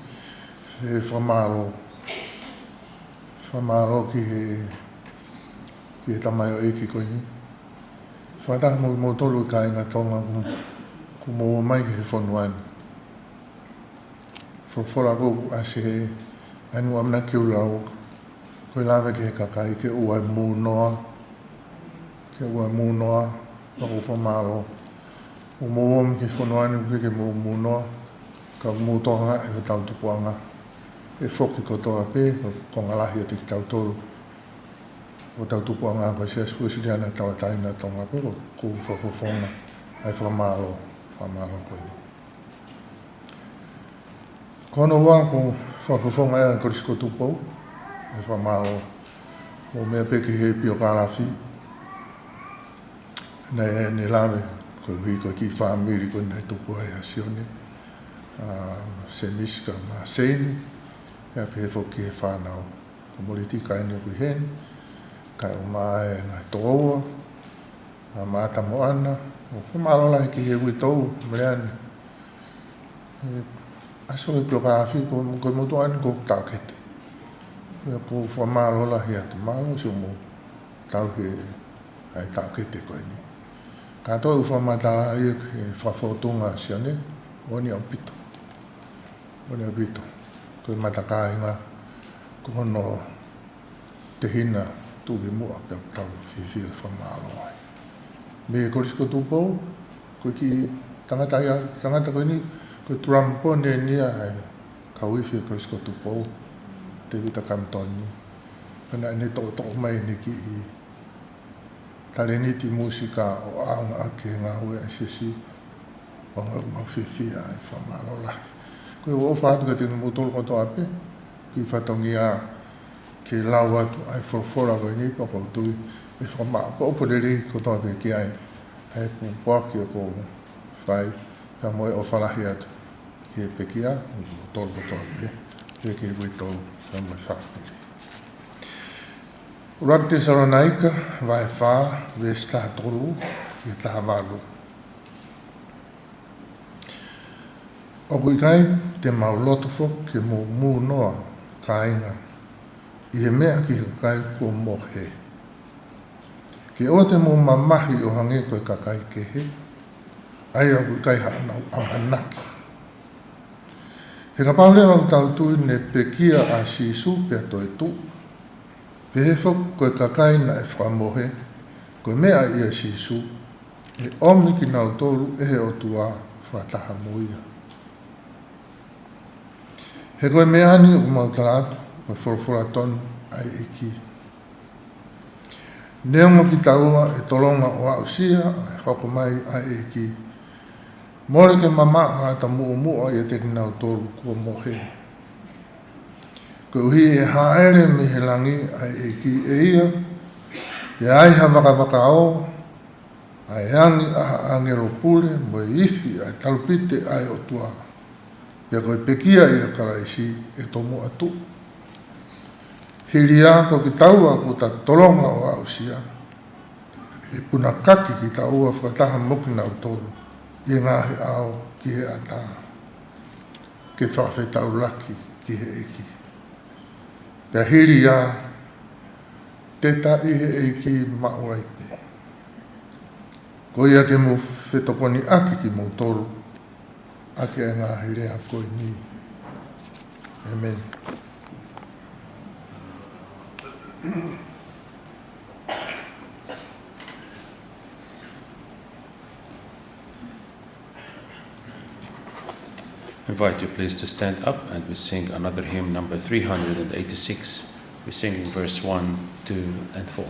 e whamaro ki he tamai o eki koini whataha mo tolu ka inga tonga ku mo mai ke he whonuan whawhora ko ase he anu amna ke ulau koe lawe ke he kakai ke uai mūnoa ke ua mūnoa o whamaro. O mōom ke whanuani ke mō mūnoa, ka mūtohanga e o tautupuanga. E whoki kotoa pē, o kongalahi a te tautoro. O tautupuanga ko se askuasiri ana tawataina tonga pē, ko whawhawhonga ai whamaro koe. Kono wā ko whawhawhonga e a korisko tupou, ai whamaro. O mea pē ki he pio karafi. Ne lawe ko hui ko ki whaamiri ko nei tupu ai a Sione se miska ma seini ea pe whoki e whanau ko moriti kai ni kui hen kai o mae ngai toa a maata mo ana o whamalola ki he ui tau mreani aso e pio karafi ko motu ani ko taukete ko whamalola hi atu malo si o mo tau he ai taukete koe ni. Kato u whamatara i whawhotunga Sione, oni au pito. Oni au pito. Koe mataka inga, ko hono te hina tūki mua pia tau whiwhia whamaro ai. Me korisko tūpou, koe ki tangata koe ni, koe turampo ne nia ai ka whiwhia korisko tūpou, te wita kamtoni. Pena ne tō mai ni ki i taleniti musika o aunga ake ngā ue a sisi o ngā mawhiwhia ai whamarola. Koe o whaatu ka tēnu motolo koto ape, ki whatongia ke lau atu ai whorwhora koe ni pako tui e whamao. Ko oporeri koto ape ki ai puaki o ko whai, ka moe o whalahi atu ki e pekia, motolo koto ape, ke wito ka moe whakuri. Urak te Salonaika, vai wha, ve sta toru, ki taha walu. O kui kai, te maulotofo ke mo mūnoa ka inga, i he mea ki kai ko mohe. Ke o te mo mamahi o hange koe ka kai ke he, ai au kai hanau au hanaki. He ka paule au tautu ne pekia a sisu pe toi tu. Pe he fok koe kakai na e whamohe, koe mea ia sisu, e omi ki nau tolu e he o tua whataha moia. He koe mea ni o mautaratu, koe whorofora tonu ai eki. Neongo ki taua e tolonga o au sia, e hoko mai ai eki. Mole ke mama a ta mua i te kinau tolu kua mohe. Ko uhi e haere me he langi ai e ki e ia, e ai ha waka o, ai angi a angelo pule, mo e ifi ai talupite ai o tua. Ia koe pekia ia karaisi e tomo atu. Hiria ko ki taua ko ta tolonga o au sia, e puna kaki ki taua whakataha mokina o tolu. I ngahi ao ki he ata, ke whawhetau laki ki he eki. Pea hiri a, te ta i he eki mauaipe. Ko ia ke mu whetokoni aki ki mo toru, ake e ngahi rea koe ni. Amen. I invite you please to stand up and we sing another hymn, number 386. We sing in verse 1, 2, and 4.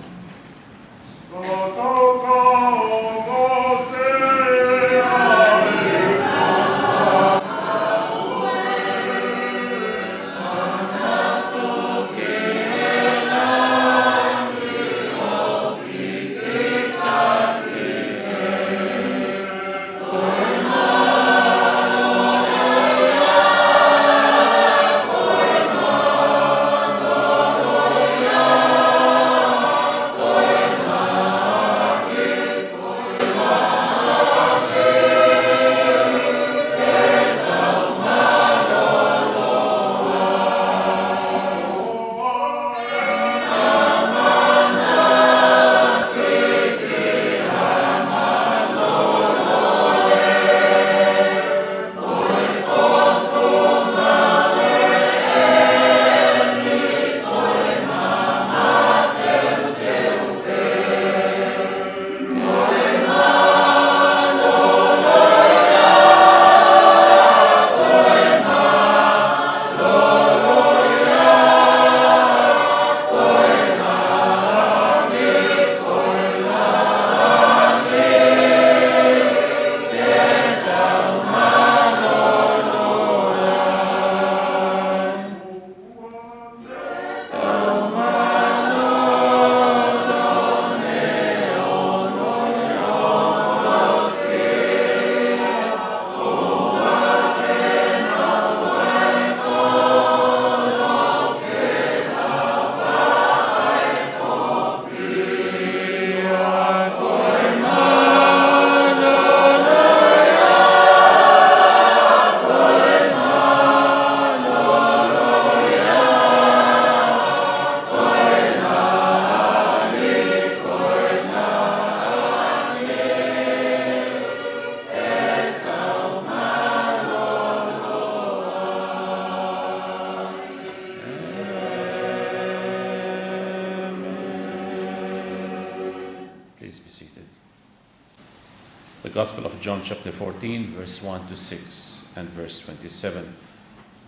The Gospel of John chapter 14, verse 1 to 6 and verse 27.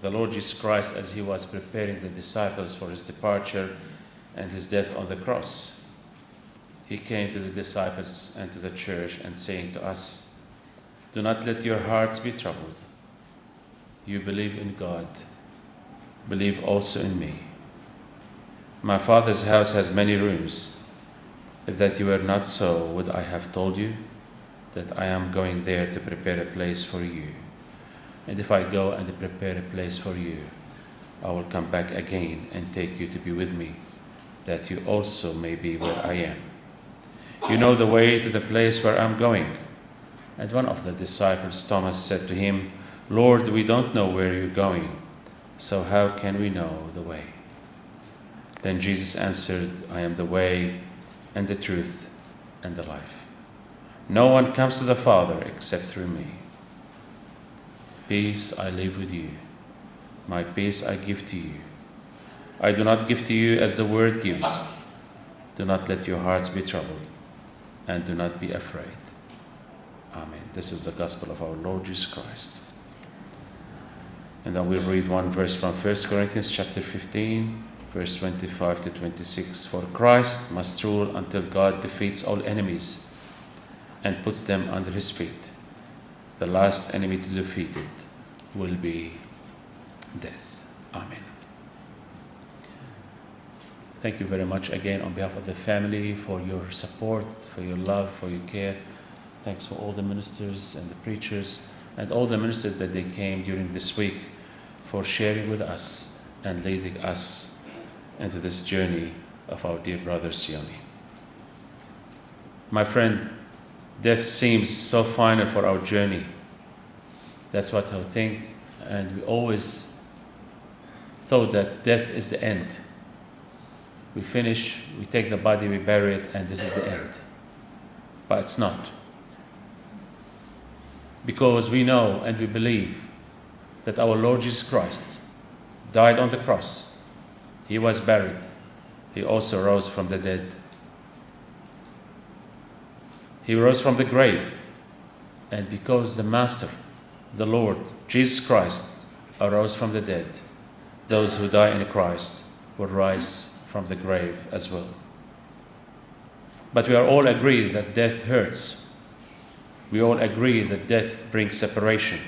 The Lord Jesus Christ, as he was preparing the disciples for his departure and his death on the cross, he came to the disciples and to the church and saying to us, "Do not let your hearts be troubled. You believe in God, believe also in me. My Father's house has many rooms. If that you were not so, would I have told you that I am going there to prepare a place for you? And if I go and prepare a place for you, I will come back again and take you to be with me, that you also may be where I am. You know the way to the place where I am going." And one of the disciples, Thomas, said to him, "Lord, we don't know where you're going, so how can we know the way?" Then Jesus answered, "I am the way and the truth and the life. No one comes to the Father except through me. Peace I leave with you. My peace I give to you. I do not give to you as the world gives. Do not let your hearts be troubled, and do not be afraid. Amen. This is the gospel of our Lord Jesus Christ. And then we'll read one verse from 1 Corinthians chapter 15, verse 25 to 26. For Christ must rule until God defeats all enemies and puts them under his feet. The last enemy to defeat it will be death. Amen. Thank you very much again on behalf of the family for your support, for your love, for your care. Thanks for all the ministers and the preachers and all the ministers that they came during this week for sharing with us and leading us into this journey of our dear brother Sione. My friend, death seems so final for our journey. That's what I think, and we always thought that death is the end. We finish, we take the body, we bury it, and this is the end. But it's not. Because we know and we believe that our Lord Jesus Christ died on the cross. He was buried. He also rose from the dead. He rose from the grave. And because the Master, the Lord, Jesus Christ, arose from the dead, those who die in Christ will rise from the grave as well. But we are all agreed that death hurts. We all agree that death brings separation.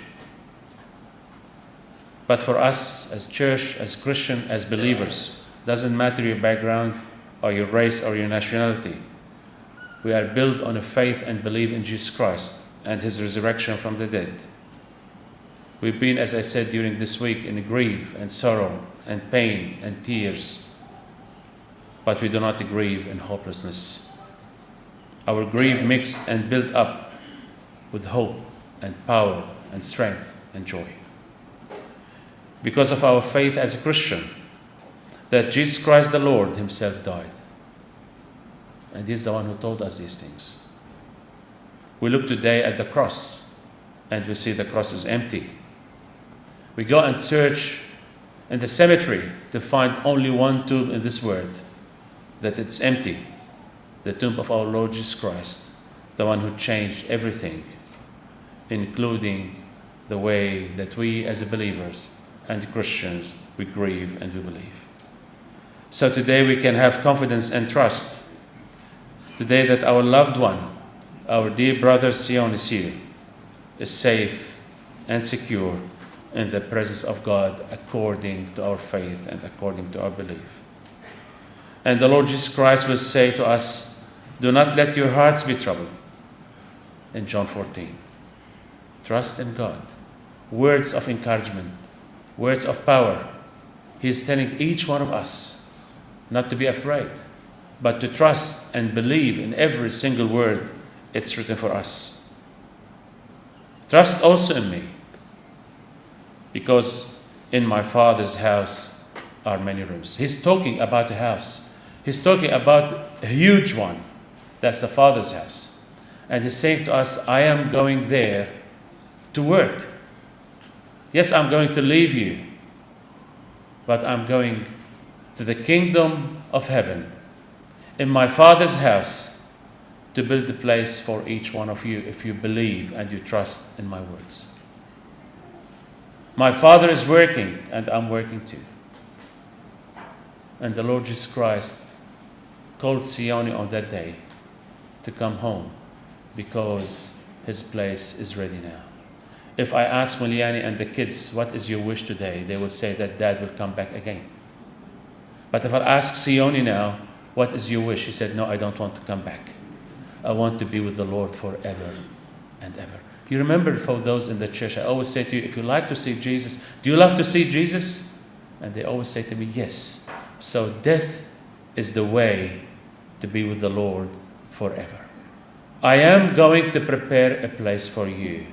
But for us as church, as Christian, as believers, doesn't matter your background or your race or your nationality, we are built on a faith and belief in Jesus Christ and his resurrection from the dead. We've been, as I said during this week, in grief and sorrow and pain and tears. But we do not grieve in hopelessness. Our grief mixed and built up with hope and power and strength and joy. Because of our faith as a Christian, that Jesus Christ the Lord himself died. And he's the one who told us these things. We look today at the cross and we see the cross is empty. We go and search in the cemetery to find only one tomb in this world, that it's empty, the tomb of our Lord Jesus Christ, the one who changed everything, including the way that we as believers and Christians, we grieve and we believe. So today we can have confidence and trust, today that our loved one, our dear brother Sione Siu, is safe and secure in the presence of God according to our faith and according to our belief. And the Lord Jesus Christ will say to us, do not let your hearts be troubled. In John 14. Trust in God. Words of encouragement. Words of power. He is telling each one of us not to be afraid, but to trust and believe in every single word it's written for us. Trust also in me, because in my Father's house are many rooms. He's talking about a house. He's talking about a huge one. That's the Father's house. And he's saying to us, I am going there to work. Yes, I'm going to leave you, but I'm going to the kingdom of heaven, in my Father's house, to build a place for each one of you if you believe and you trust in my words. My Father is working, and I'm working too. And the Lord Jesus Christ called Sione on that day to come home because his place is ready now. If I ask Muliani and the kids, what is your wish today? They will say that Dad will come back again. But if I ask Sione now, what is your wish? He said, no, I don't want to come back. I want to be with the Lord forever and ever. You remember, for those in the church, I always say to you, if you like to see Jesus, do you love to see Jesus? And they always say to me, yes. So death is the way to be with the Lord forever. I am going to prepare a place for you.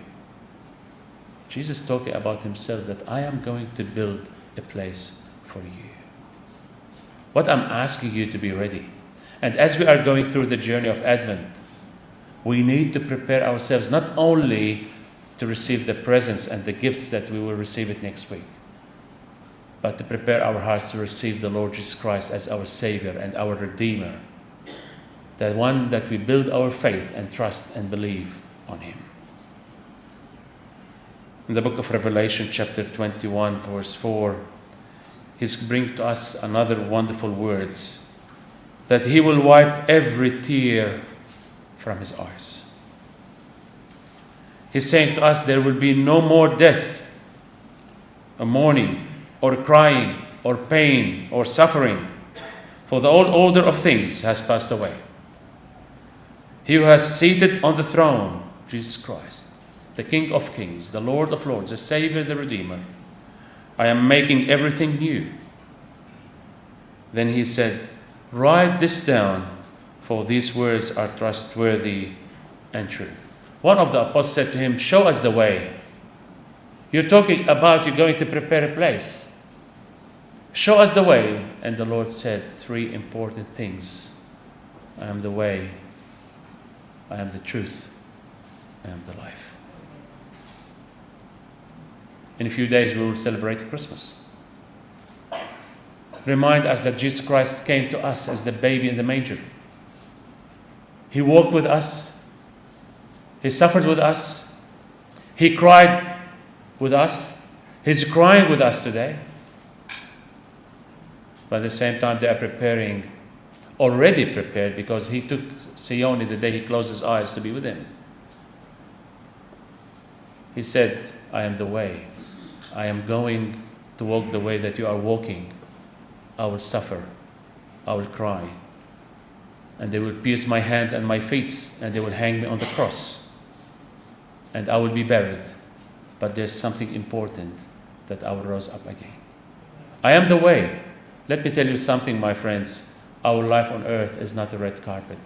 Jesus talking about himself, that I am going to build a place for you. What I'm asking you to be ready. And as we are going through the journey of Advent, We need to prepare ourselves not only to receive the presents and the gifts that we will receive it next week, but to prepare our hearts to receive the Lord Jesus Christ as our Savior and our Redeemer, the one that we build our faith and trust and believe on Him. In the book of Revelation, chapter 21, verse 4, He's bringing to us another wonderful words, that He will wipe every tear from His eyes. He's saying to us there will be no more death, or mourning, or crying, or pain, or suffering, for the old order of things has passed away. He who has seated on the throne, Jesus Christ, the King of Kings, the Lord of Lords, the Savior, the Redeemer, I am making everything new. Then He said, write this down, for these words are trustworthy and true. One of the apostles said to Him, show us the way. You're talking about you're going to prepare a place. Show us the way. And the Lord said three important things. I am the way, I am the truth, I am the life. In a few days we will celebrate Christmas. Remind us that Jesus Christ came to us as the baby in the manger. He walked with us. He suffered with us. He cried with us. He's crying with us today. But at the same time, they are already prepared, because He took Sione the day He closed His eyes to be with Him. He said, I am the way. I am going to walk the way that you are walking. I will suffer. I will cry. And they will pierce my hands and my feet, and they will hang me on the cross. And I will be buried. But there's something important, that I will rise up again. I am the way. Let me tell you something, my friends. Our life on earth is not a red carpet.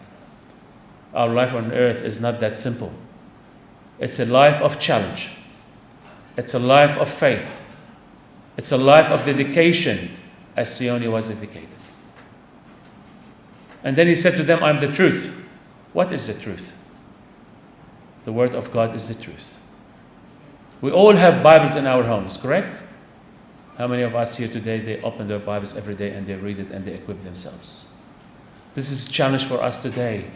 Our life on earth is not that simple. It's a life of challenge. It's a life of faith. It's a life of dedication, as Sione was dedicated. And then He said to them, I am the truth. What is the truth? The Word of God is the truth. We all have Bibles in our homes, correct? How many of us here today, they open their Bibles every day and they read it and they equip themselves? This is a challenge for us today,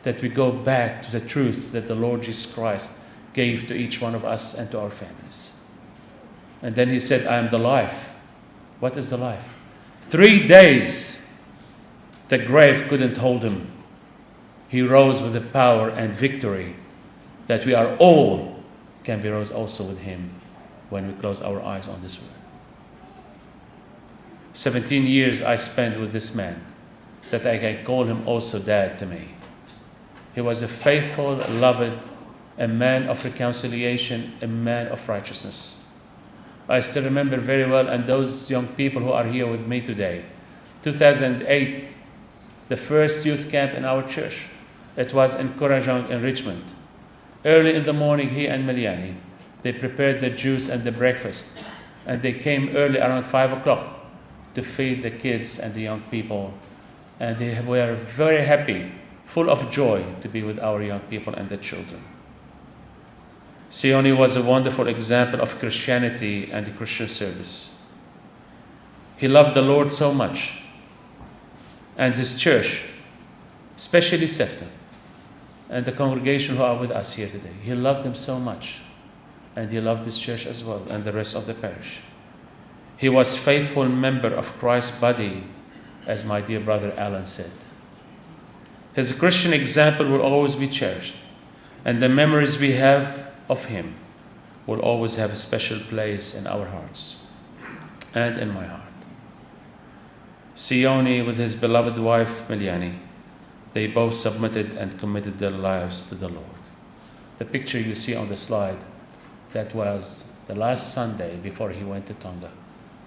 that we go back to the truth that the Lord Jesus Christ gave to each one of us and to our families. And then He said, I am the life. What is the life? 3 days, the grave couldn't hold Him. He rose with the power and victory that we are all can be rose also with Him when we close our eyes on this world. 17 years I spent with this man, that I can call him also dad to me. He was a faithful, loved, a man of reconciliation, a man of righteousness. I still remember very well, and those young people who are here with me today, 2008, the first youth camp in our church. It was in Kurajong in Richmond. Early in the morning, he and Meliani, they prepared the juice and the breakfast, and they came early around 5 o'clock to feed the kids and the young people. And they were very happy, full of joy to be with our young people and the children. Sione was a wonderful example of Christianity and the Christian service. He loved the Lord so much, and his church, especially Sefton, and the congregation who are with us here today. He loved them so much, and he loved this church as well, and the rest of the parish. He was a faithful member of Christ's body, as my dear brother Alan said. His Christian example will always be cherished, and the memories we have of him will always have a special place in our hearts and in my heart. Sione, with his beloved wife Meliani, they both submitted and committed their lives to the Lord. The picture you see on the slide, that was the last Sunday before he went to Tonga.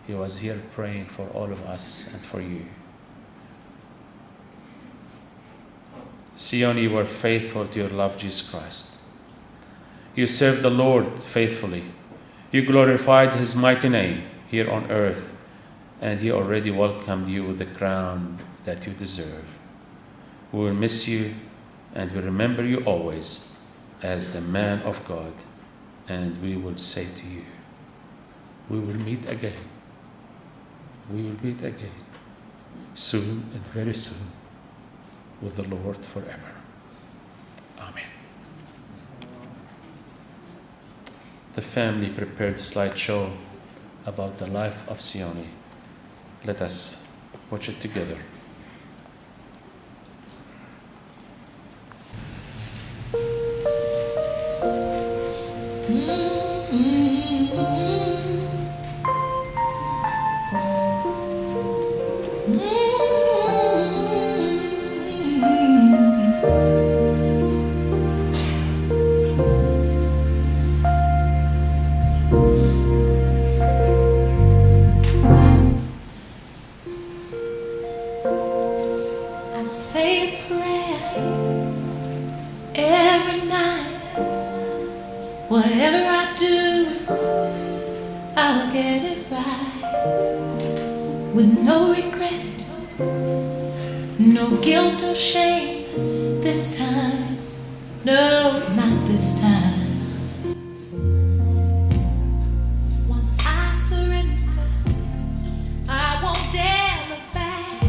He was here praying for all of us and for you. Sione, you were faithful to your love, Jesus Christ. You served the Lord faithfully. You glorified his mighty name here on earth, and he already welcomed you with the crown that you deserve. We will miss you, and we remember you always as the man of God, and we will say to you, we will meet again. We will meet again soon and very soon with the Lord forever. Amen. The family prepared a slideshow about the life of Sione. Let us watch it together. I say a prayer every night. Whatever I do, I'll get it right. With no regret, no guilt or shame this time. No, not this time. Once I surrender, I won't dare look back.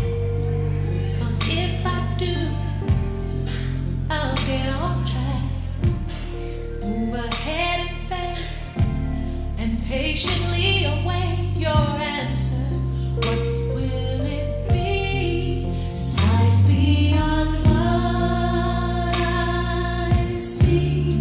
'Cause if I do, I'll get off track. Move ahead in faith and patiently await your answer. What will it be? Sight beyond what I see.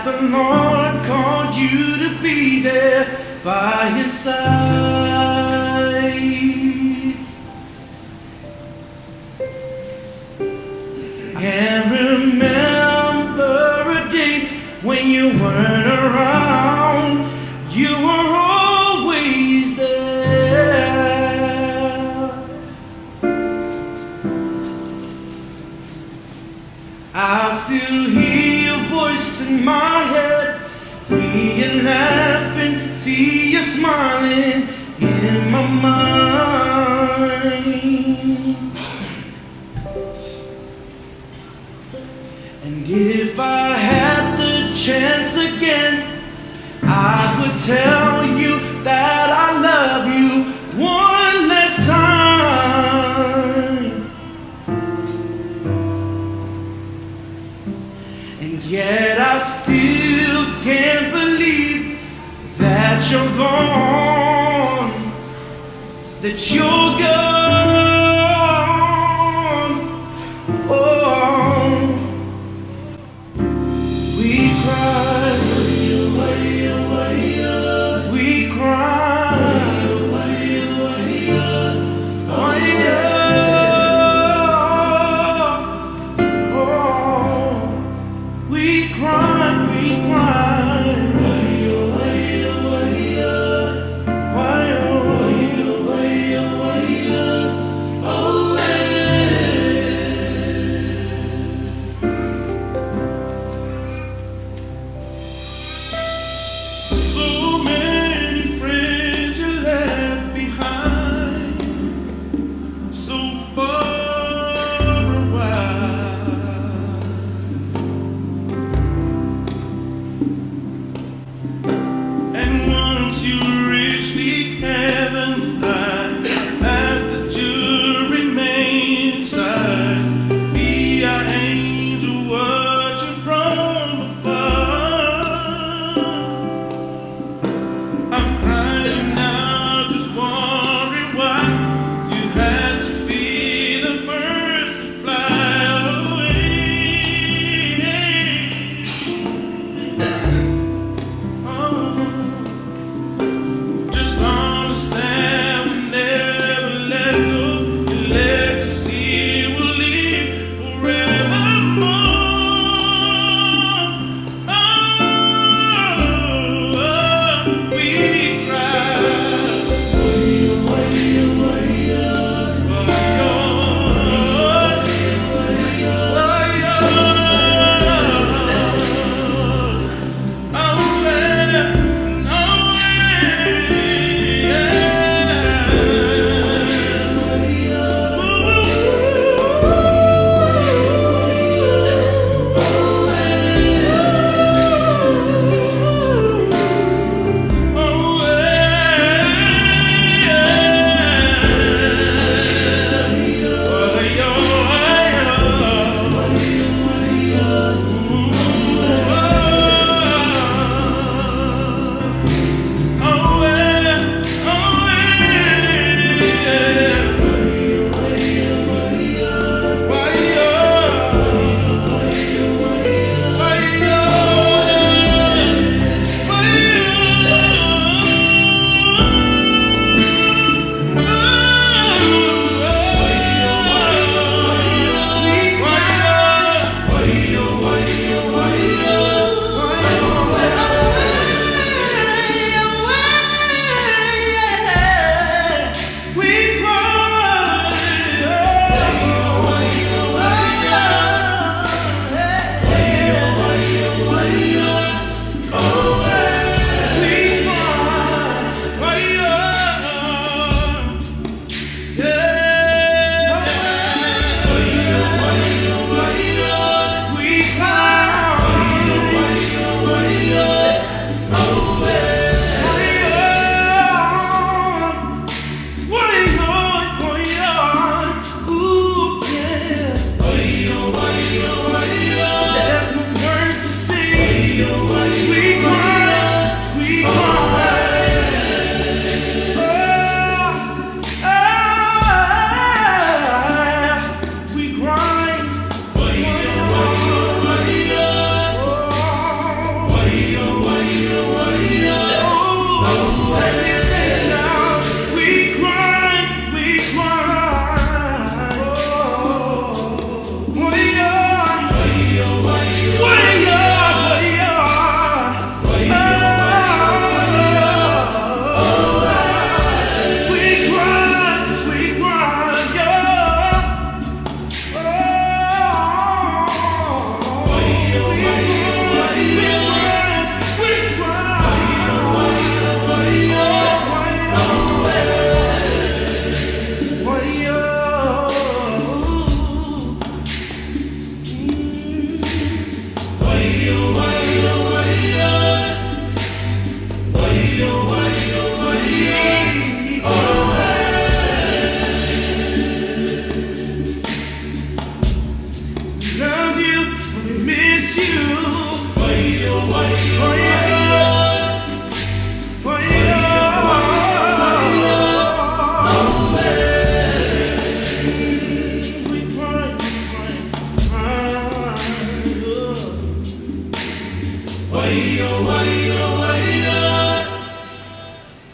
that the Lord called you to be there by his side. And remember a day when you weren't around, you were always there. I still hear your voice in my head, hear you laughing, see you smiling in my mind. And if I had the chance again, I would tell you that I love you one last time. And yet I still can't believe that you're gone, that you're gone.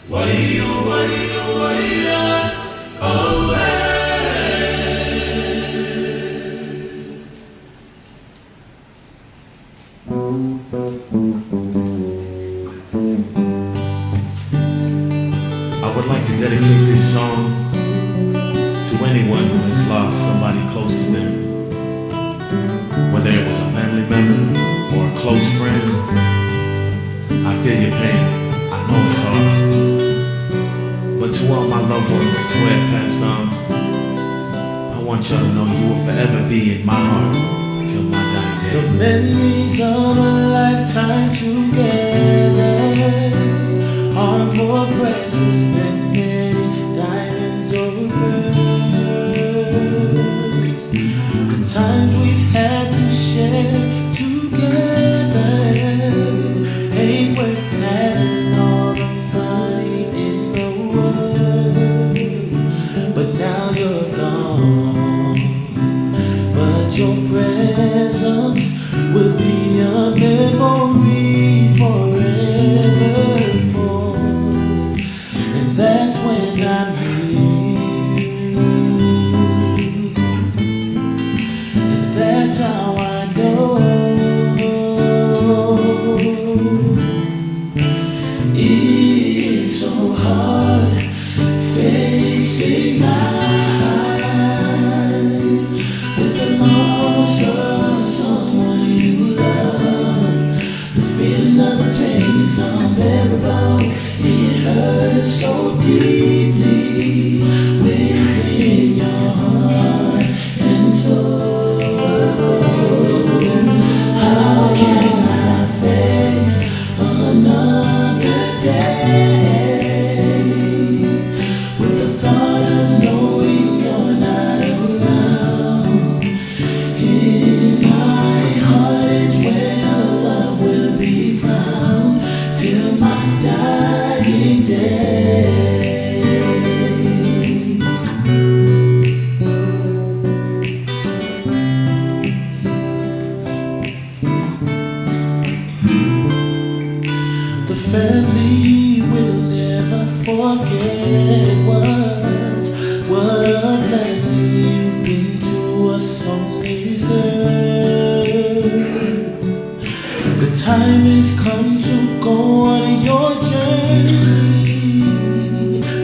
I would like to dedicate this song to anyone who has lost somebody close to them, whether it was a family member or a close friend. I feel your pain, I know it's hard, but to all my loved ones who have passed on, I want y'all to know you will forever be in my heart till my dying day. The memories of a lifetime together are more precious than many diamonds or pearls. The times we've had to share together ain't worth having all the money in the world. But now you're gone, but your presence will be a memory forevermore. And that's when I'm here, and that's how I know it's so hard facing life with the loss of someone you love. The feeling of the pain is unbearable. It hurts so deeply within your heart and soul. How can I face another day with the thought of knowing you're not around? In my heart is where love will be found till my dying day. The family will never forget what a blessing you've been to us only deserve. The time has come to go on your journey,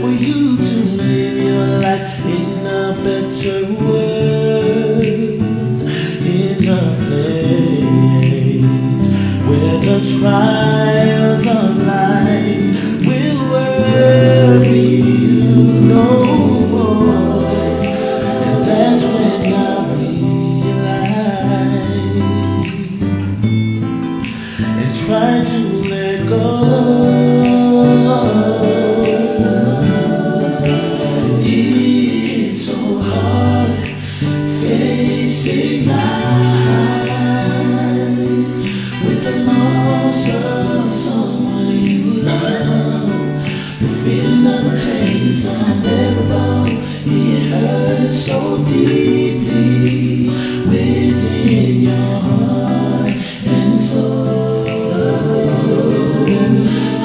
for you to live your life in a better world, in a place where the trials of life will worry you no more. And that's when I realize and try to let go. It's so hard facing life with the loss of someone you love. The feeling of the pain is unbearable. It hurts so deeply within your heart and soul.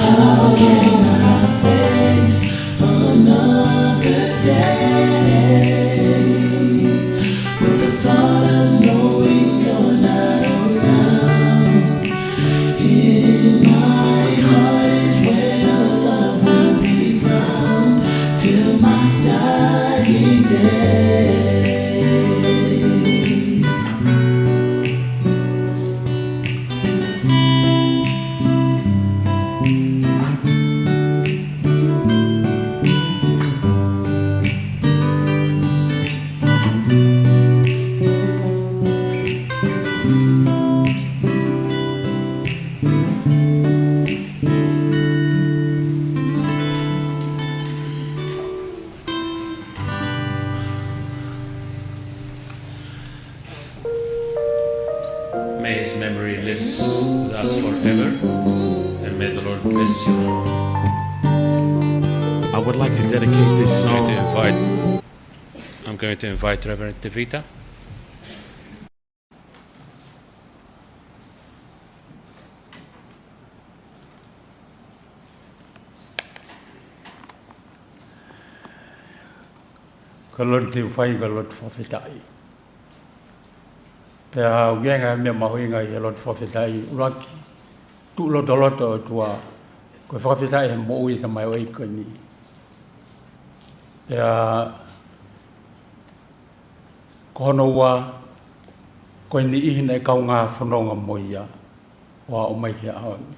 How can I face another day with the thought of knowing you're not around? In my heart is where love will be found till my dying day. May his memory lives with us forever, and may the Lord bless you. I would like to dedicate this song. I'm going to invite Reverend Tevita. ka lot te whai ka lot whawhetai. Te hau genga mea mahoinga i lot whawhetai uraki. Tu loto loto o tua, koe whawhetai he mo ui ta mai o eiko ni. Te kono ua, koe ni ihina e kau ngā whanonga moia, wa o mai kia aongi.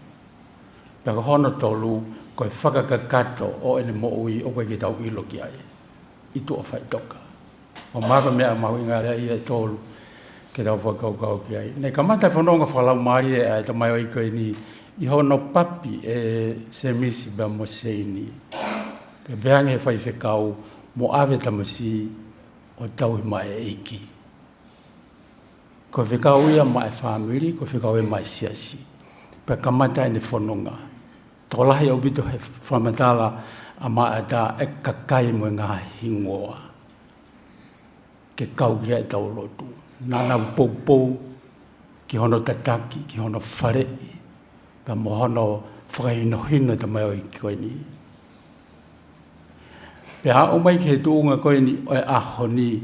Pea ka hono tolu, koe whakakakato o ene mo ui o koe ki tau eulogy ai. I tua whai toka. O maka mea mahoinga rea ia tolu, ke tau whakaukau ki ai. Nei ka mata whanonga whalau maari e ai ta mai o eiko ni, i hono papi e se misi ba mo seini. Pe beange whai whekau, mo ave tamasi o tau i mai e eiki. Ko whekau ia mai family, ko whekau e mai siasi. Pe kamata e ne whanonga. Tō lahi au bito he whamatala a mai ta e kakai mo ngā hingoa. Ke kau kia e tau lotu. Nana upopou, ki hono tataki, ki hono wharei. Pa mo hono whakainohino ta mai o i koe ni. Pe ha o mai ke tuunga koe ni o e aho ni,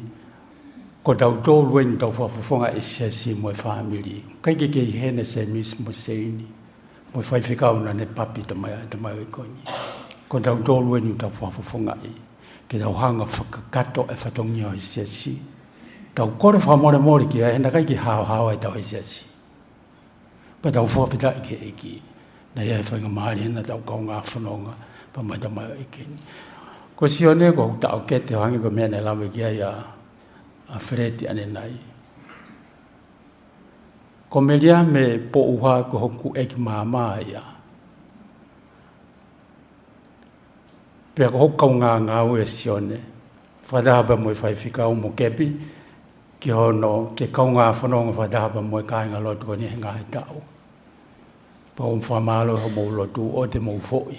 ko tau tōru ni tau whawhawhonga e siasi mo e whamiri. Kai ke hene se mis mo seini, mo e whaiwhikau na ne papi ta mai o i koe ni. Ko tau tōru ni tau whawhawhonga e, ke tau hanga whakakato e whatongi o e siasi. Tau kore whamore mori ki a hena kai ki hao e tau e siasi. Pa tau whawhita i ke eki, na ia e whainga maari hena tau kau ngā whanonga, pa mai ta mai o eki ni. Ko Sione ko tau kete hangi ko mea ne lawe ki ai a Freti ane nai. Ko me lia me po uha ko hoku eki maamaa ia. Pea ko hoku kau ngā ue Sione. Whadahaba mo i whaiwhikau mo kepi, ki hono ke kau ngā whanonga whadahaba mo i kāinga lotu ni he ngā he tau. Pa o mwhamalo ho mo lotu o te mo fōi.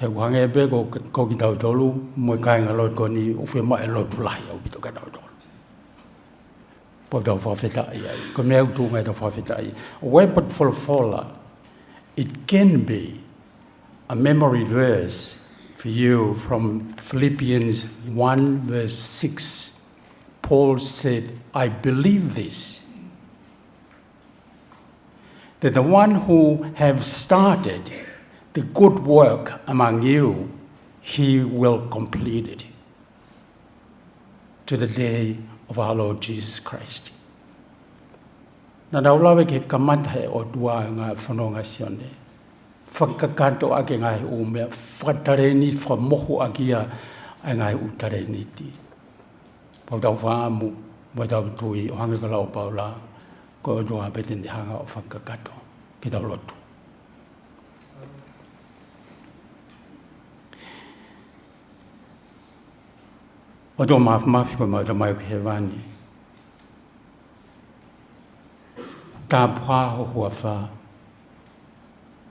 He wange e pe ko ki tau tolu, mo i kāinga lotu ni uwhi mai lotu lahi au bito ka tau tolu. Po tau whawhetai ai, ko mea utu ngai tau whawhetai. A weapon full of fallout, it can be a memory verse for you from Philippians 1 verse 6. Paul said, I believe this, that the one who have started the good work among you, he will complete it to the day of our Lord Jesus Christ. Nā raulawe ke kamata he o tua ngā whanonga Sione. Whakakanto ake ngā he umea, whatareni, whamohu akia ai ngā he utareni ti. Pau tau whaamu, mo tau tui, o hanga ka lau Paula, ko o tua peten di hanga o whakakato, ki tau lotu. O tō mafi ko mai mai ki he wani. Tā pua ho hua wha,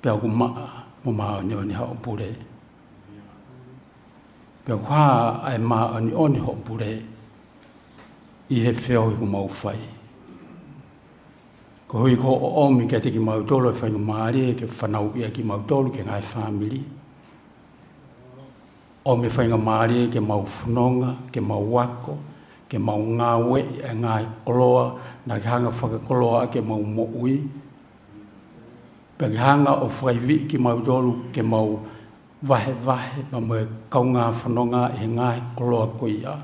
pia ku maa mo maa ni oni hao pure. Pia kua ai maa ni oni hao pure, i he whio i ku mau whai. Ko hui ko o omi ke te ki mau tolo e whainga maari e ke whanau ia ki mau tolo ke ngai whamiri. O me whainga maari ke mau whanonga, ke mau wako, ke mau ngāwe e ngai koloa, na ke hanga whakakoloa ke mau moui. Pea ke hanga o whaiwi ki mau tolu ke mau wahe, pa mo e kau ngā whanonga e ngai koloa koia.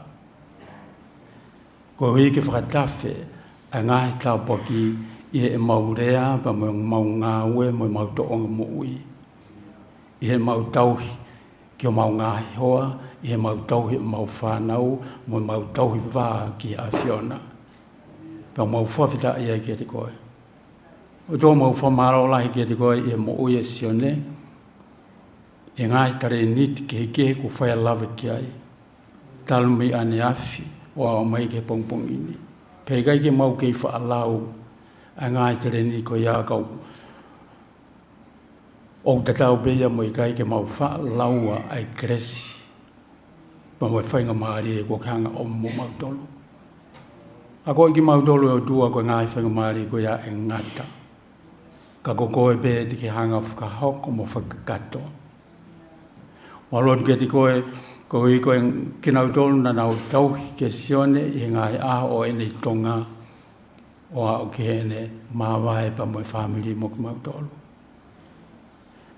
Ko hui ke whakatawhe, e ngai tau poki i e mau rea, pa mo mau ngāwe, mo mau toonga moui. I he mau tauhi, ki o mau ngāhi hoa, i he mau tauhi mau whānau, mo mau tauhi wā ki a Fiona. Pea mau whawhita ia ki te koe. O tō mau whamaro lahi ki te koe i he mo ui e Sione, e ngai tare niti ke he ko whaia lawe ki ai. Talumi ane awhi, o a mai ke pongpong ini. Pea kai ke mau kei whaalau, a ngai tare niti ko ia kau. O te tau beia mo i kai ke mau whaalaua ai kresi. Pa mo e whainga maari e ko kanga o mo mautolu. A koe ki mautolu e o tua ko ngai whainga maari ko ia e ngata. Ka ko koe be te ke hanga whakahoko mo whakakato. Walot ke te koe Ko i koe kinau tolu na nau tauki ke Sione i ngai aho o ene tonga o a o ke ene mawai pa moe whamiri mo ki mau tolu.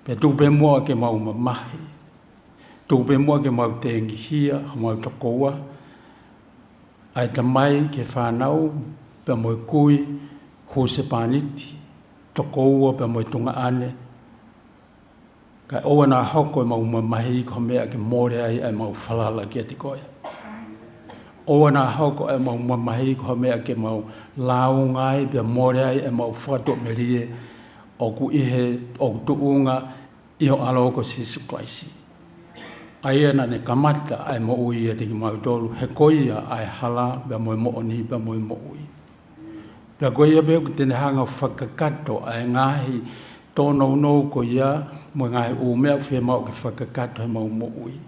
Pe tupe mua ke mau mamahi, tupe mua ke mau te ngihia, mau takoua, ai tamai ke whanau pe moe kui hose paniti, takoua pe moe tunga ane, kai oa nā hoko e mau mamahi ko mea ke more ai mau whalala ki te koe. Oa nā hoko e mau mamahi ko mea ke mau laungai pe more ai mau whato merie o ku ihe o ku tuunga i o aloko Sisu Klaisi. Ai ana ne kamata ai mo ui e te ki mau tolu, he koia ai hala pe moe mo oni pe moe mo ui. Pe koia pe ku tene hanga whakakato ai ngahi tōnou nou ko ia mo ngahi o mea whea mau ke whakakato he mau mo ui.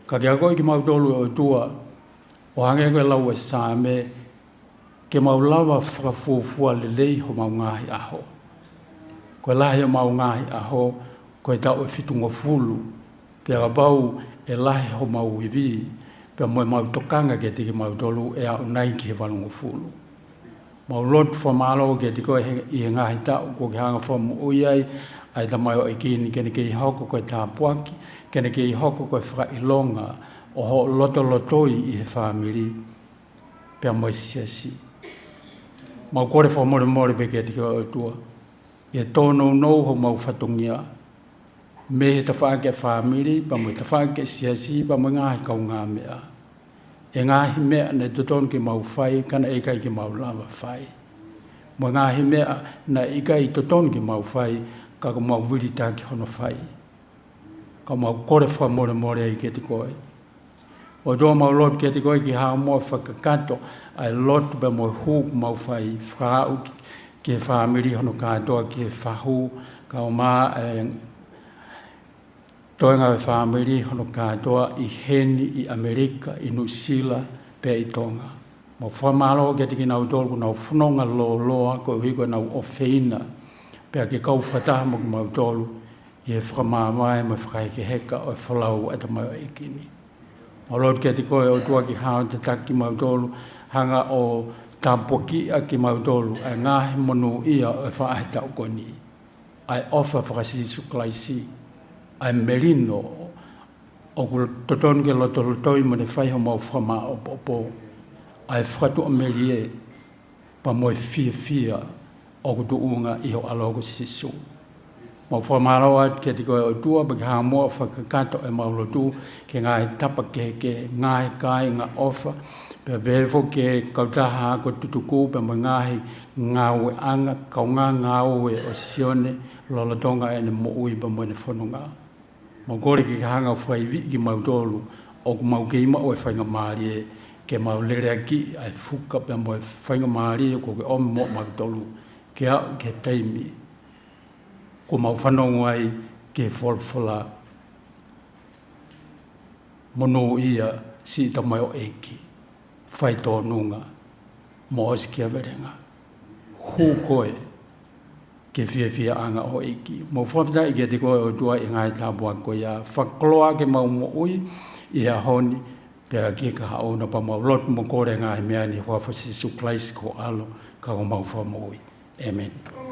Ka kia koe ki mau tolu o tua, o hange koe lau e sāme, ke mau lawa whakafuafua lelei ho mau ngahi aho. Koe lahi o mau ngahi aho, koe tau e whitunga fulu, pia bau e lahi ho mau iwi, pia moe mau tokanga ke tiki mau tolu e au nai ki he walunga fulu. Mau lot whamalo ke tiko i he ngahi tau, ko ke hanga whamu ui ai ta mai o ikini, kene ke i hoko koe tāpuaki, kene ke i hoko koe whakailonga, o ho loto lotoi i he whamiri, pia moe siasi. Mau kore whamore more pe ke tiko o tua, e tōnou nou ho mau whatungia, me he tawhake whamiri, pa moe tawhake siasi, pa moe ngahi kau ngā mea. E ngahi mea ne tuton ki mau whai, kana e kai ki mau lawa whai. Mo ngahi mea na i kai tuton ki mau whai, ka ko mau wirita ki hono whai. Ka mau kore whamore more ai ke te koe. O doa mau lot ke te koe ki hao mua whakakato, ai lot pe mo hūk mau whai, whāu ki e whamiri hono kātoa ki e whahu, ka o mā toenga e whamiri hono kātoa i Heni, i Amerika, i Nusila, pe i Tonga. Mo whamalo ke tiki nau tolu nau whanonga loa, ko hui koe nau ofeina, pe a ke kau whataha mo ki mau tolu, i e whamawai mo whakaike heka o e whalau ata mai o ikini. Mo lot ke tiki koe o tua ki hao te taki mau tolu, hanga o tāpoki a ki mau tolu, ai ngahi monu ia o e whaahita o koni. Ai ofa whakasisu Klaisi, ai merino o ku toton ke loto lotoi mo ne whaiho mau whama o popo, ai whatu o merie pa moe fia o ku tuunga i ho alogo Sisu. Mau whamarawa ke tiko e o tua pa ki haa mua whakakato e mau lotu ke ngai tapa ke ngai kai ngā ofa, pe bevo ke kautaha ko tutuku pe mo ngahi ngāwe anga, kau ngāwe o Sione lolotonga e ne mo ui pa mo ne whanonga. Mau kore ki hanga whaiwi ki mau tolu, o ku mau keima o e whainga maari e, ke mau lere aki ai fuka pe mo e whainga maari e ko ke ome mo mau tolu, ke au ke teimi, ko mau whanongo ai ke wholwhala, mono ia si ta mai o eki, whai tō nunga, mo osi kia verenga, hu koe, ke fia anga o iki. Mo whawhita i ke te koe o tua i ngai tāpua koe ia whakloa ke mau mo ui i a honi pia ki ka haona pa mau lot mo kore ngai mea ni Hua Sisu Klaisi ko alo ka o mau wha mo ui. Amen. Amen.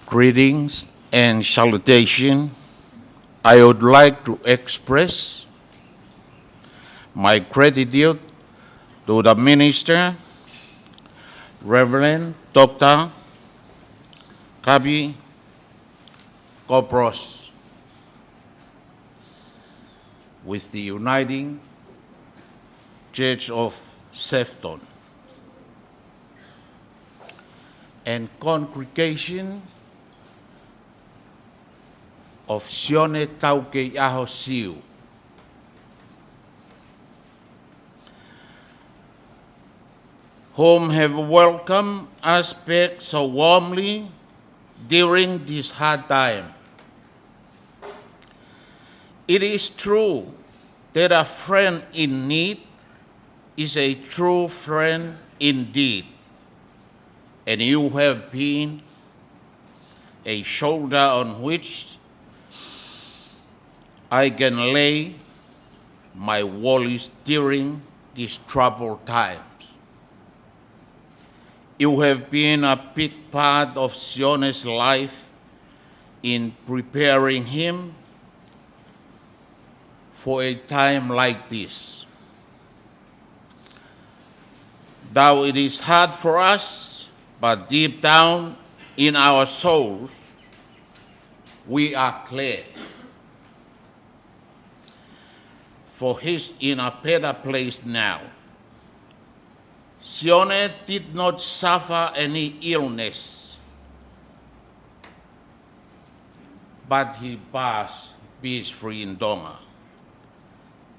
Greetings and salutation. I would like to express my gratitude to the minister, Reverend Dr. Kabi Kopros, with the Uniting Church of Sefton and congregation of Sione Taukeiaho Siu, whom have welcomed us back so warmly during this hard time. It is true that a friend in need is a true friend indeed, and you have been a shoulder on which I can lay my worries during these troubled times. You have been a big part of Sione's life in preparing him for a time like this. Though it is hard for us, but deep down in our souls, we are glad. For he's in a better place now. Sione did not suffer any illness, but he passed peace-free in Tonga.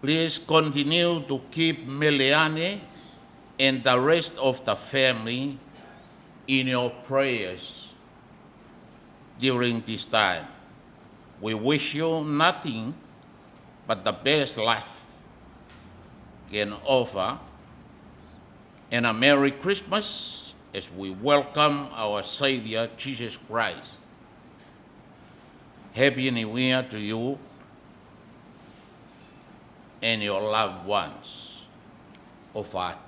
Please continue to keep Meleane and the rest of the family in your prayers during this time. We wish you nothing but the best life can offer, and a Merry Christmas as we welcome our Savior, Jesus Christ. Happy New Year to you and your loved ones of Latu.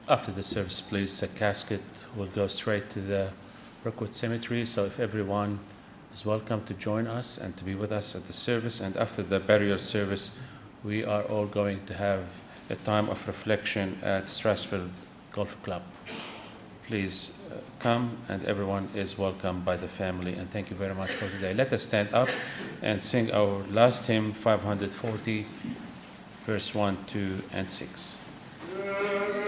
After the service, please, the casket will go straight to the Rookwood Cemetery, so if everyone is welcome to join us and to be with us at the service. And after the burial service, we are all going to have a time of reflection at Strasfield Golf Club. Please come, and everyone is welcome by the family, and thank you very much for today. Let us stand up and sing our last hymn, 540, verse 1, 2, and 6. Good.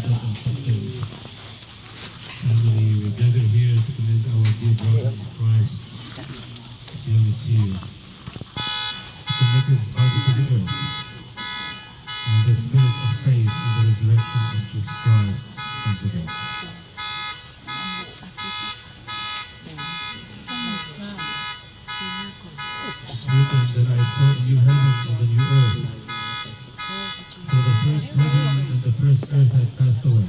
brothers and sisters, family, we gather here to commend our dear brother in Christ, Sione Siu, to make his body to the earth, and the spirit of faith in the resurrection of Jesus Christ from the dead. It's written that I saw a new heaven and a new earth, for the first heaven and the first earth had passed away,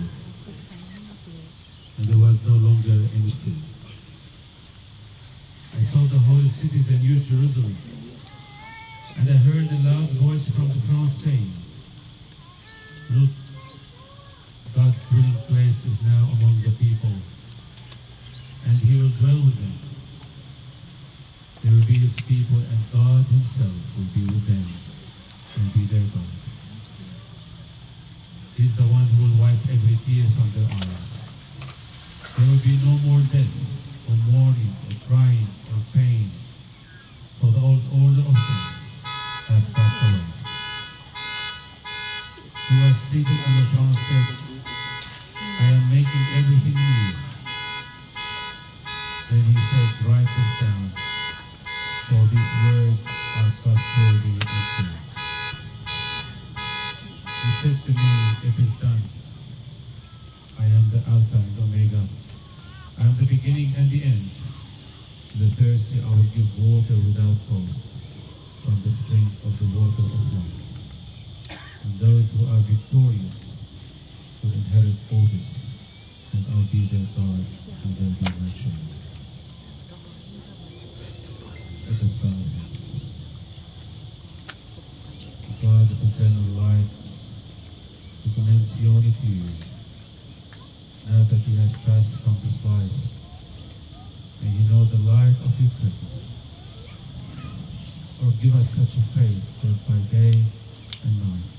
and there was no longer any sin. I saw the holy city, the new Jerusalem, and I heard a loud voice from the throne saying, "Look, God's dwelling place is now among the people, and he will dwell with them. They will be his people, and God himself will be with them and be their God. He is the one who will wipe every tear from their eyes. There will be no more death, or mourning, or crying, or pain, for the old order of things has passed away." He was seated on the throne said, "I am making everything new." Then he said, "Write this down, for these words are trustworthy and true." He said to me, "It is done. I am the Alpha and Omega. I am the beginning and the end. To the thirsty I will give water without cost from the spring of the water of life. And those who are victorious will inherit all this, and I'll be their God, and they'll be my children." Let us bow our heads, please. God of eternal light, we commend Sione to you. Now that he has passed from this life, may he know the light of your presence. Lord, give us such a faith that by day and night,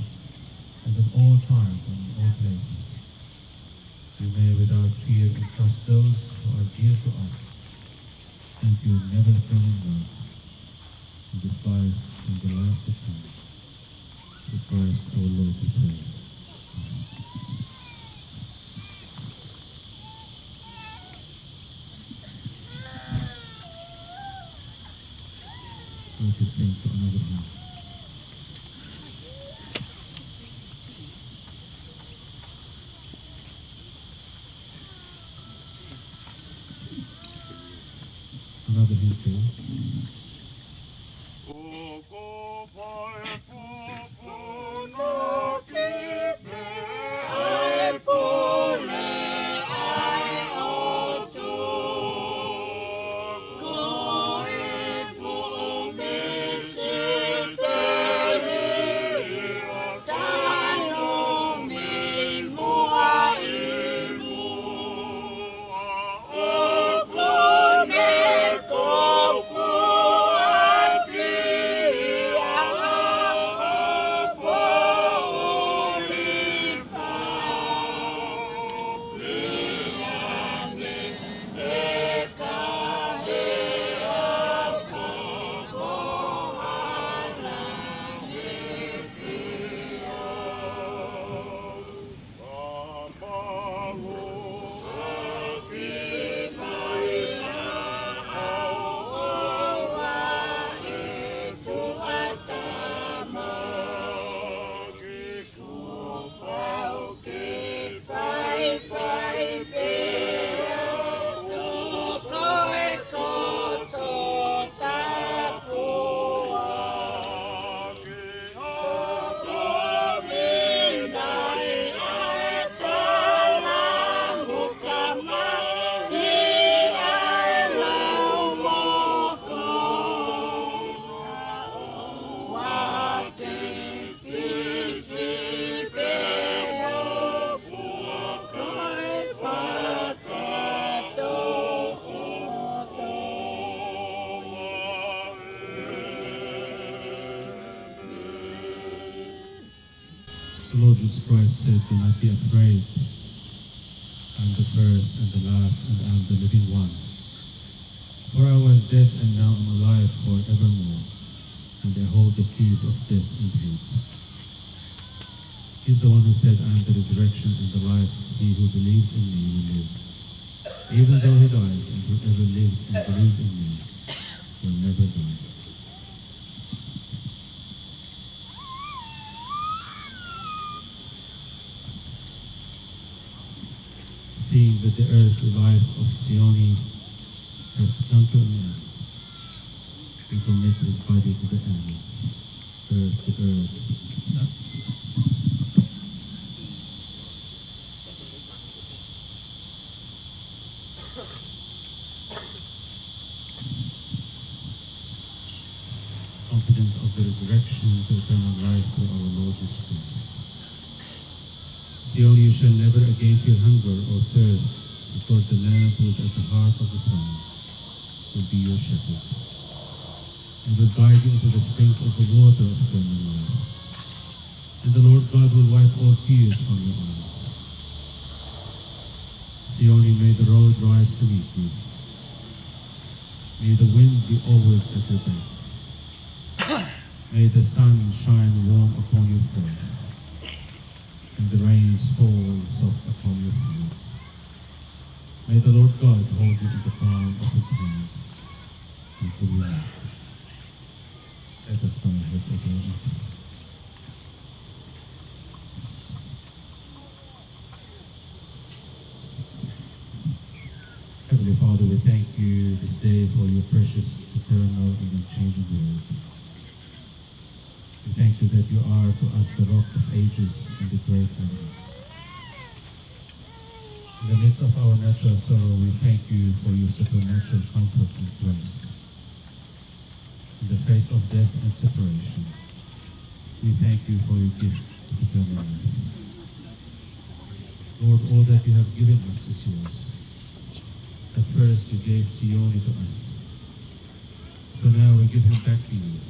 and in all times and in all places, we may without fear entrust those who are dear to us into your never-failing love, in this life and the life to come. Through Christ our Lord we pray. Let us sing to another hymn. Another hymn too. The Lord Jesus Christ said, "Do not be afraid. I am the first and the last, and I am the living one. For I was dead, and now am alive forevermore, and I hold the keys of death and Hades. He's the one who said, I am the resurrection and the life. He who believes in me will live. Even though he dies, and whoever lives and believes in me will never die. Seeing that the earthly life of Sione has come to an end, we commit his body to the elements, earth to earth, dust to dust. Confident of the resurrection to eternal life through our Lord Jesus Christ. Sione, you shall never again feel hunger or thirst, because the Lamb who is at the heart of the throne will be your shepherd, and will guide you into the springs of the water of eternal life. And the Lord God will wipe all tears from your eyes. Sione, may the road rise to meet you. May the wind be always at your back. May the sun shine warm upon your face, and the rains fall soft upon your fields. May the Lord God hold you in the palm of his hand until you meet. Let us bow our heads again. Heavenly Father, we thank you this day for your precious, eternal, and unchanging word. We thank you that you are to us the rock of ages and the great I am. In the midst of our natural sorrow, we thank you for your supernatural comfort and grace. In the face of death and separation, we thank you for your gift of eternal life. Lord, all that you have given us is yours. At first you gave Sione to us, so now we give him back to you.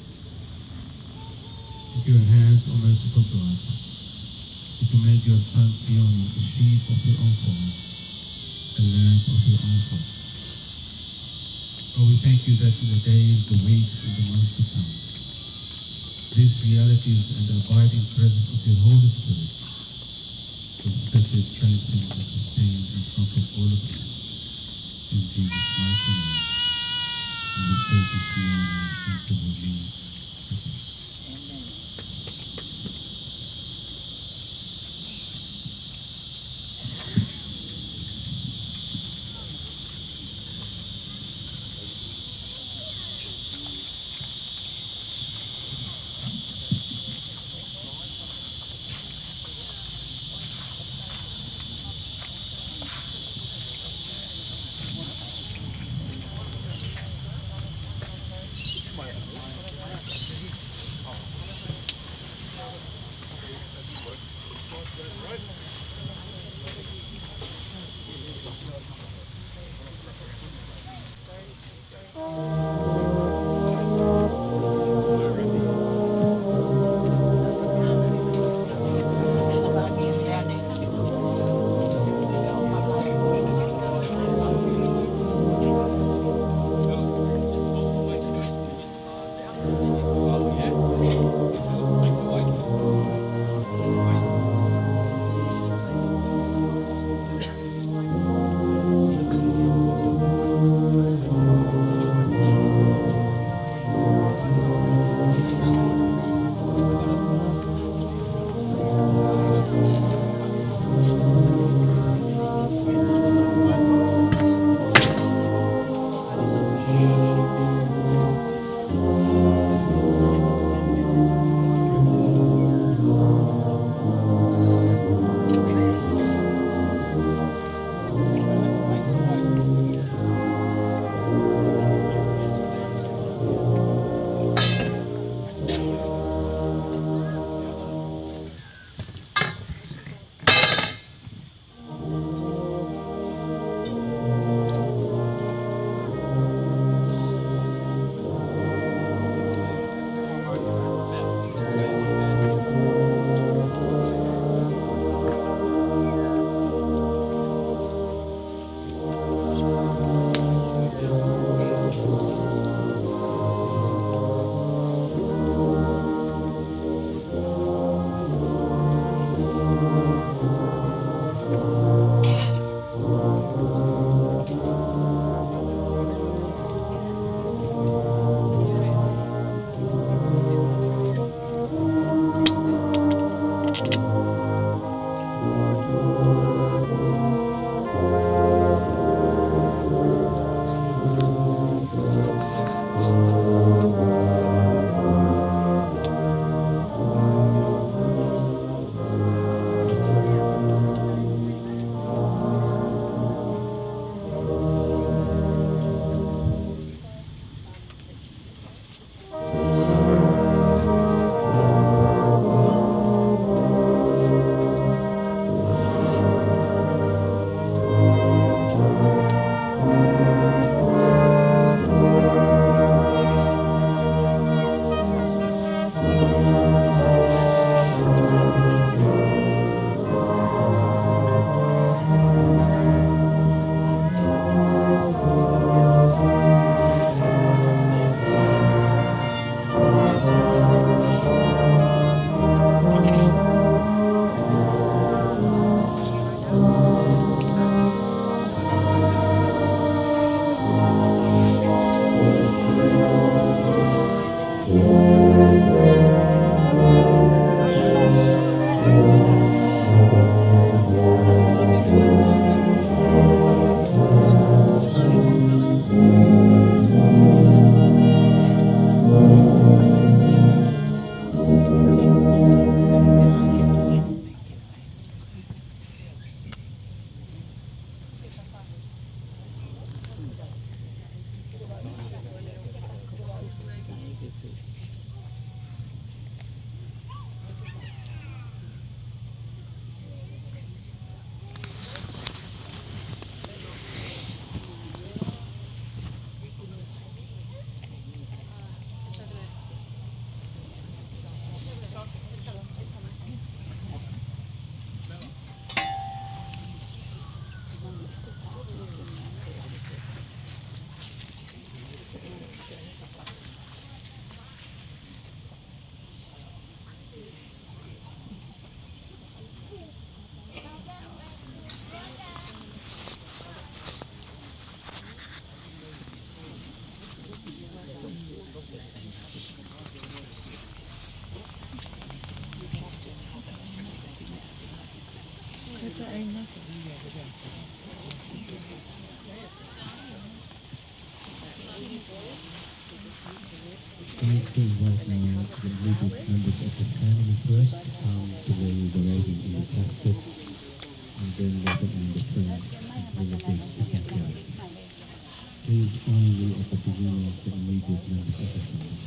With your hands, O merciful God, you commend your son Sione, a sheep of your own farm, a lamb of your own flock. Oh, we thank you that in the days, the weeks, and the months to come, these realities and the abiding presence of your Holy Spirit will especially strengthen and sustain and comfort all of us. In Jesus' mighty name, and we say to Sione, thank you, Lord. to invite now the immediate members of the family first to lay the writing in the casket, and then later on the friends and relatives to prepare. Please only at the beginning the immediate members of the family.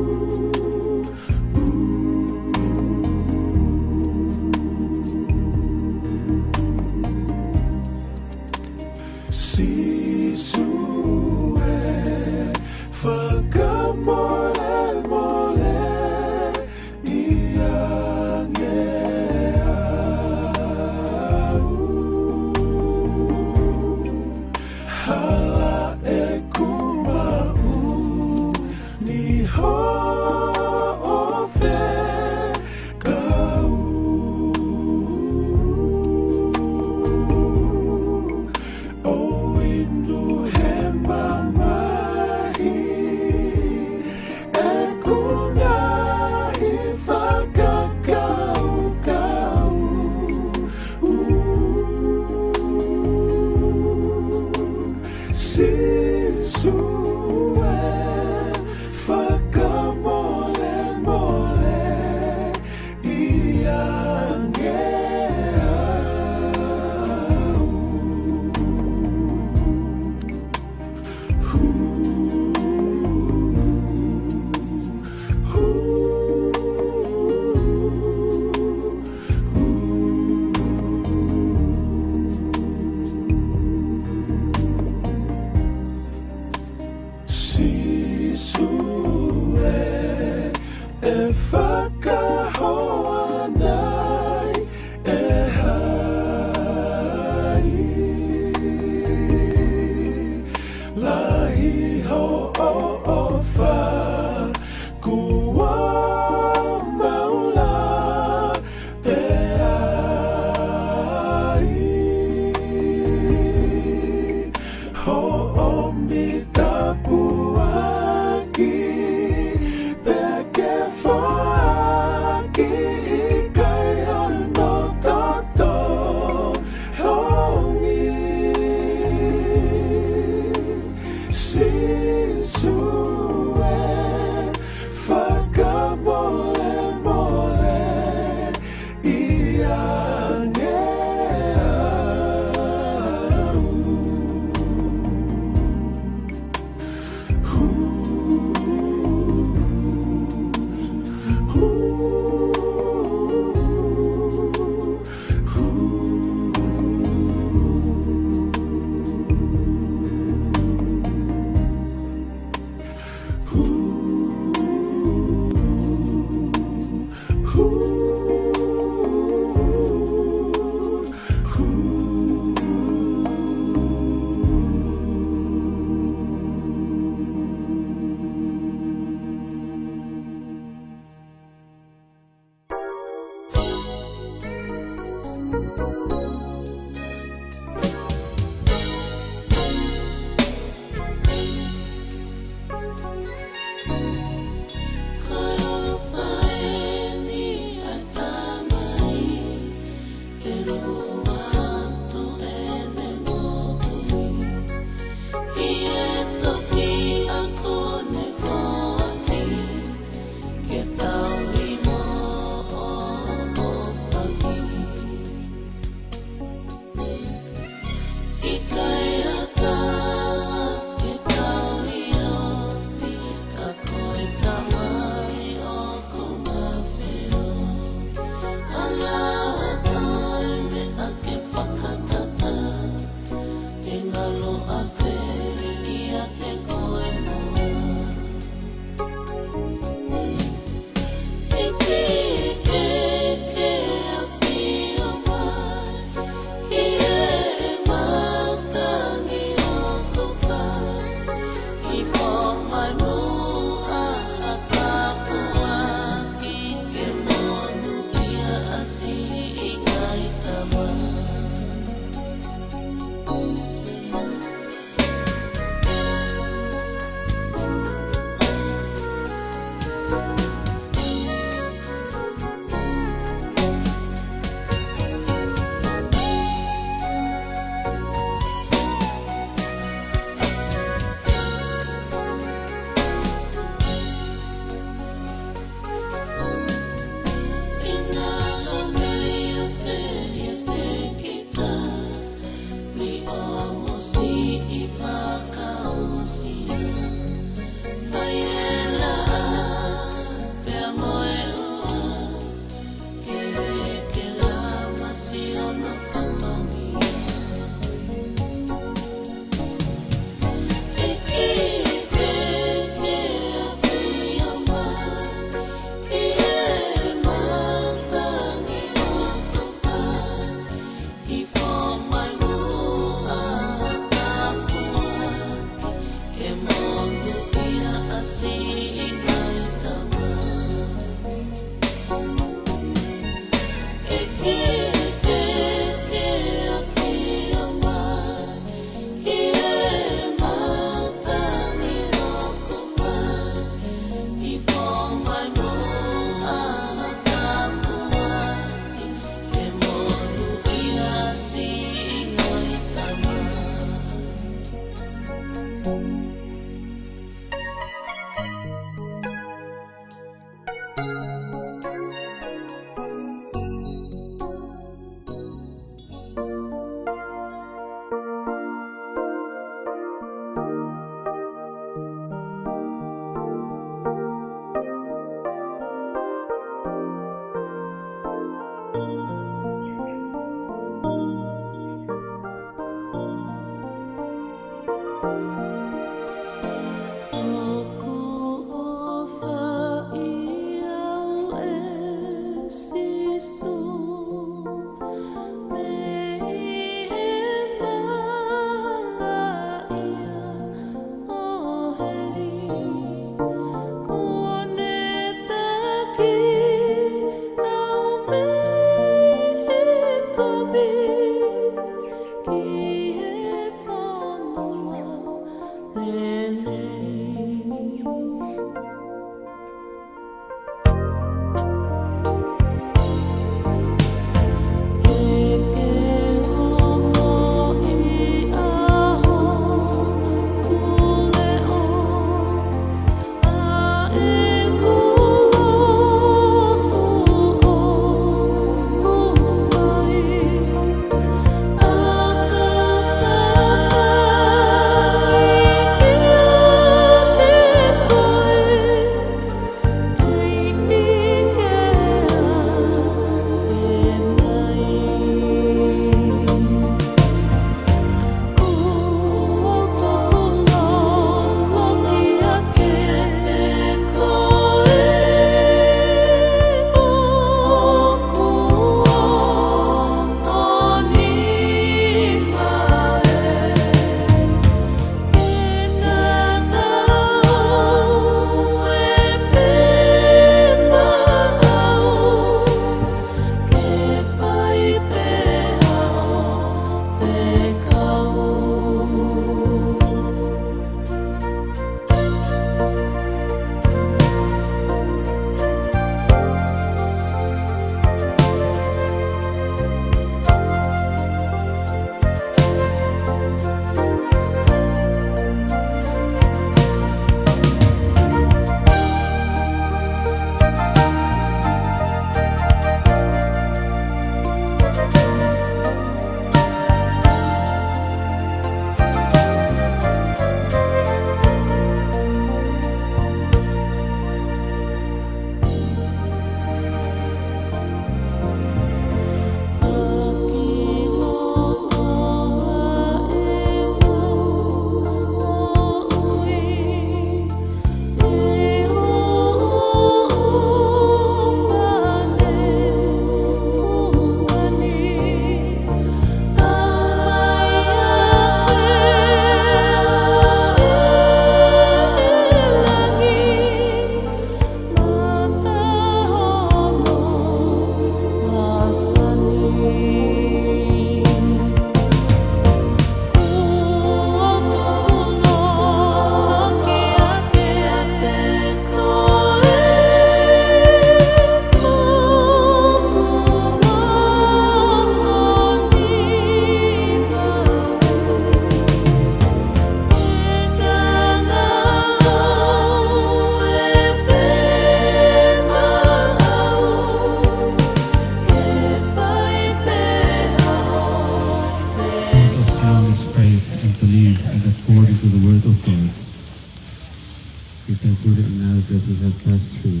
that we have passed through,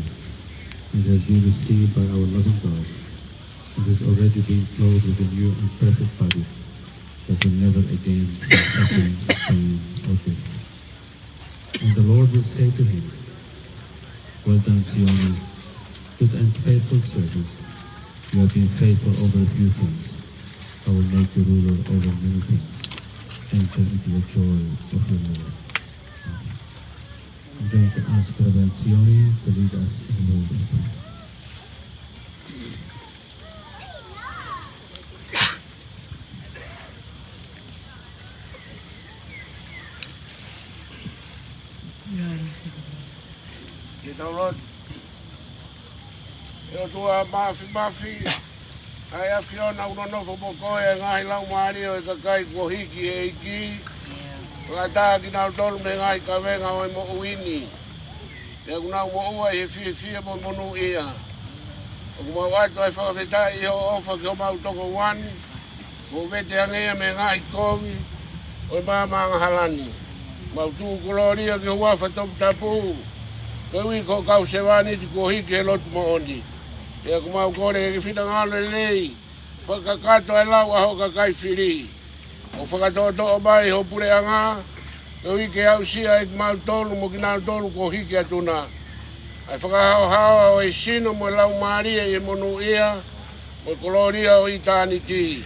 and has been received by our loving God, and has already been clothed with a new and perfect body that will never again feel suffering, pain, or death. And the Lord will say to him, "Well done, Sione, good and faithful servant. You have been faithful over a few things. I will make you ruler over many things. Enter into the joy of your Lord." I'm going to ask Brother Sione to lead us in the word of prayer. Lord, eu tua mafi ai afiona uno no fo boko e ngai lau mari o ka kai ko hiki e iki Wata ki nau tolu me ngai ka venga o mo uini. Te kuna mo ua he fie mo monu ia. O kuma watu ai whakawheta i ho ofa ki o mau toko wani. Mo vete angea me ngai kovi. O mamanga halani. Mau tu koloria ki ho wafa topu tapu. Kowi ko kau sewani ti ko hiki he lotu mo oni. Te kuma kore ki whita ngalo e lei. Whakakato e lau aho kakai whiri. O whakatoto o mai ho pure anga. Kowi ke au sia e mau tolu mo ki nau tolu ko hiki atuna. Ai whakahao hao o e sino mo lau maria e monu ia. Mo koloria o itani ti.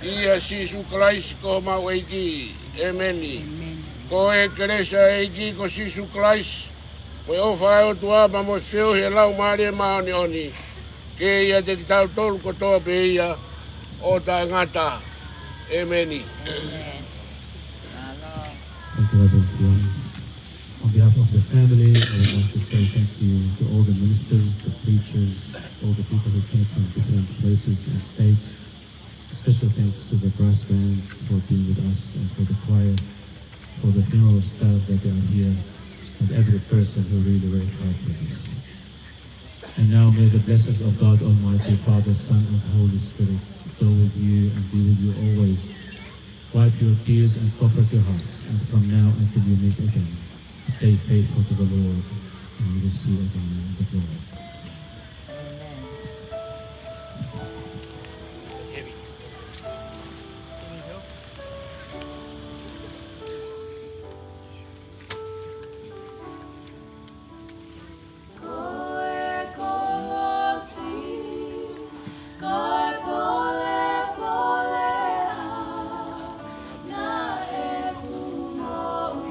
Ia Sisu Christ ko mau eiki. Emeni. Ko e keresa eiki ko Sisu Christ. Mo o whae o tuama mo whio he lau maria maoni oni. Ke ia te ki tau tolu ko toa pe ia. O ta ngata. Emeni. Thank you, Reverend Sione. On behalf of the family, I would like to say thank you to all the ministers, the preachers, all the people who came from different places and states. Special thanks to the brass band for being with us and for the choir, for the funeral staff that they are here, and every person who really worked hard for this. And now may the blessings of God Almighty, Father, Son, and Holy Spirit go with you and be with you always. Wipe your tears and comfort your hearts, and from now until you meet again, stay faithful to the Lord, and we will see you again in the glory.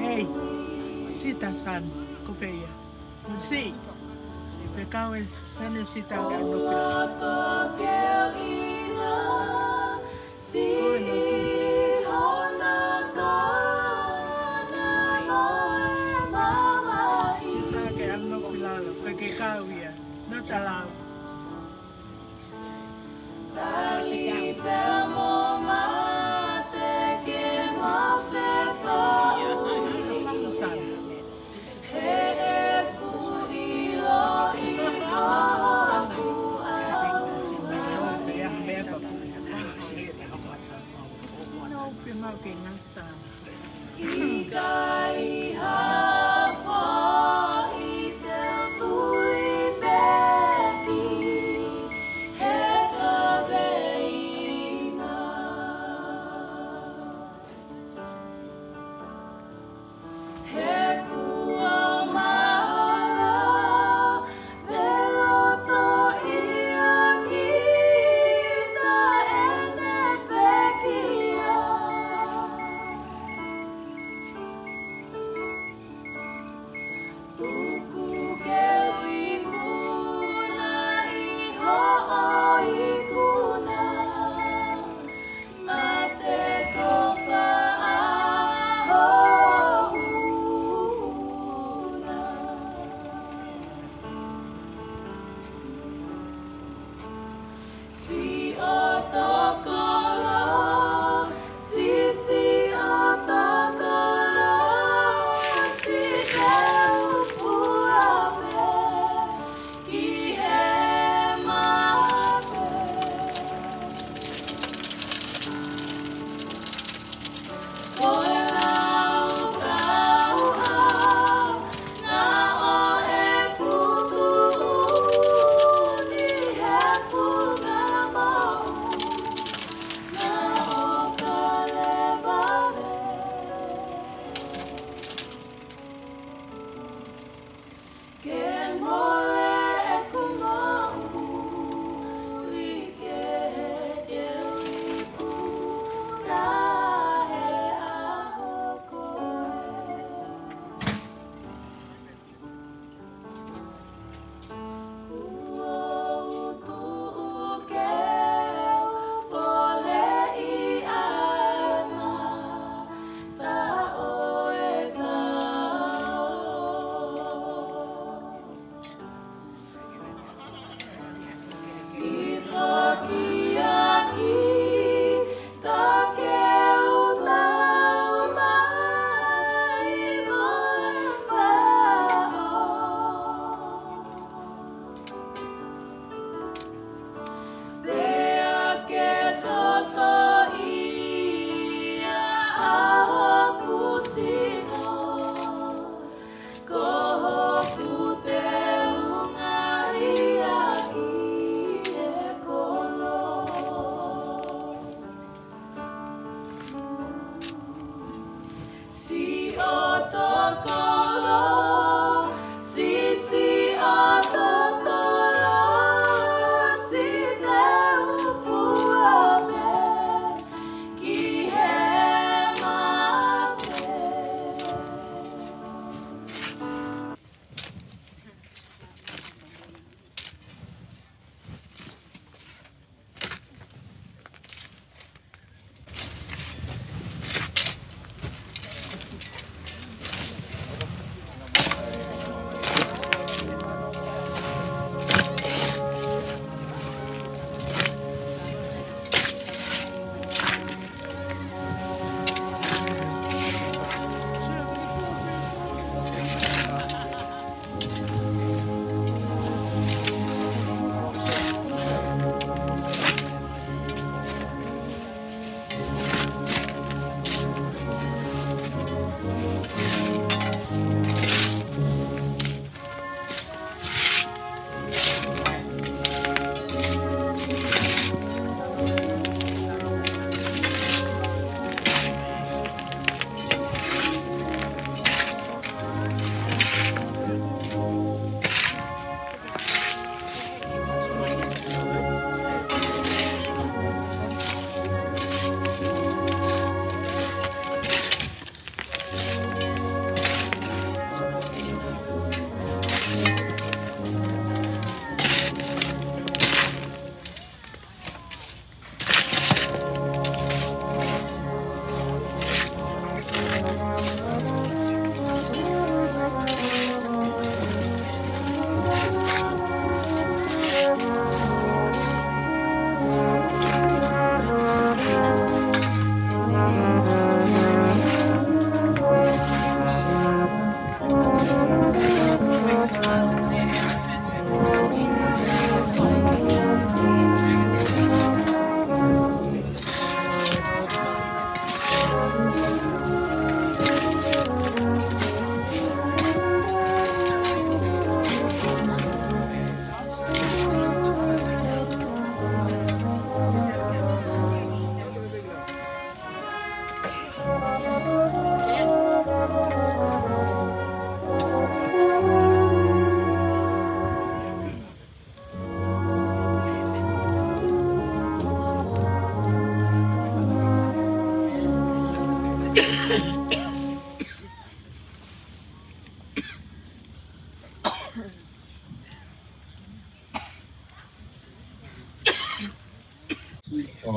Hey, sita san, kofeia. Si, ifekau e sane sita ga Sita ke ano pilalo, kake kawia, no talau.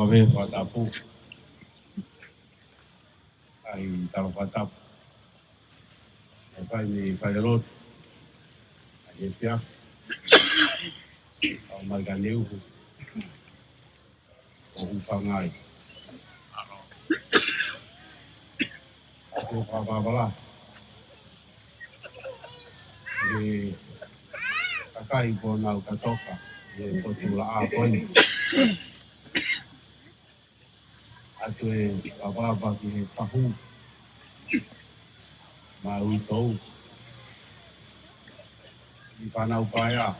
whawe whatapu. Ai taro whatapu. Ai whai ni whaerot. Ai e pia. Au mai ka neuhu. O whangai. Ako whawawala. E kakai ko nau katoka. E totu la a koini. Atu e wawaba ki he pahu. Ma ui tou. I whanau paia.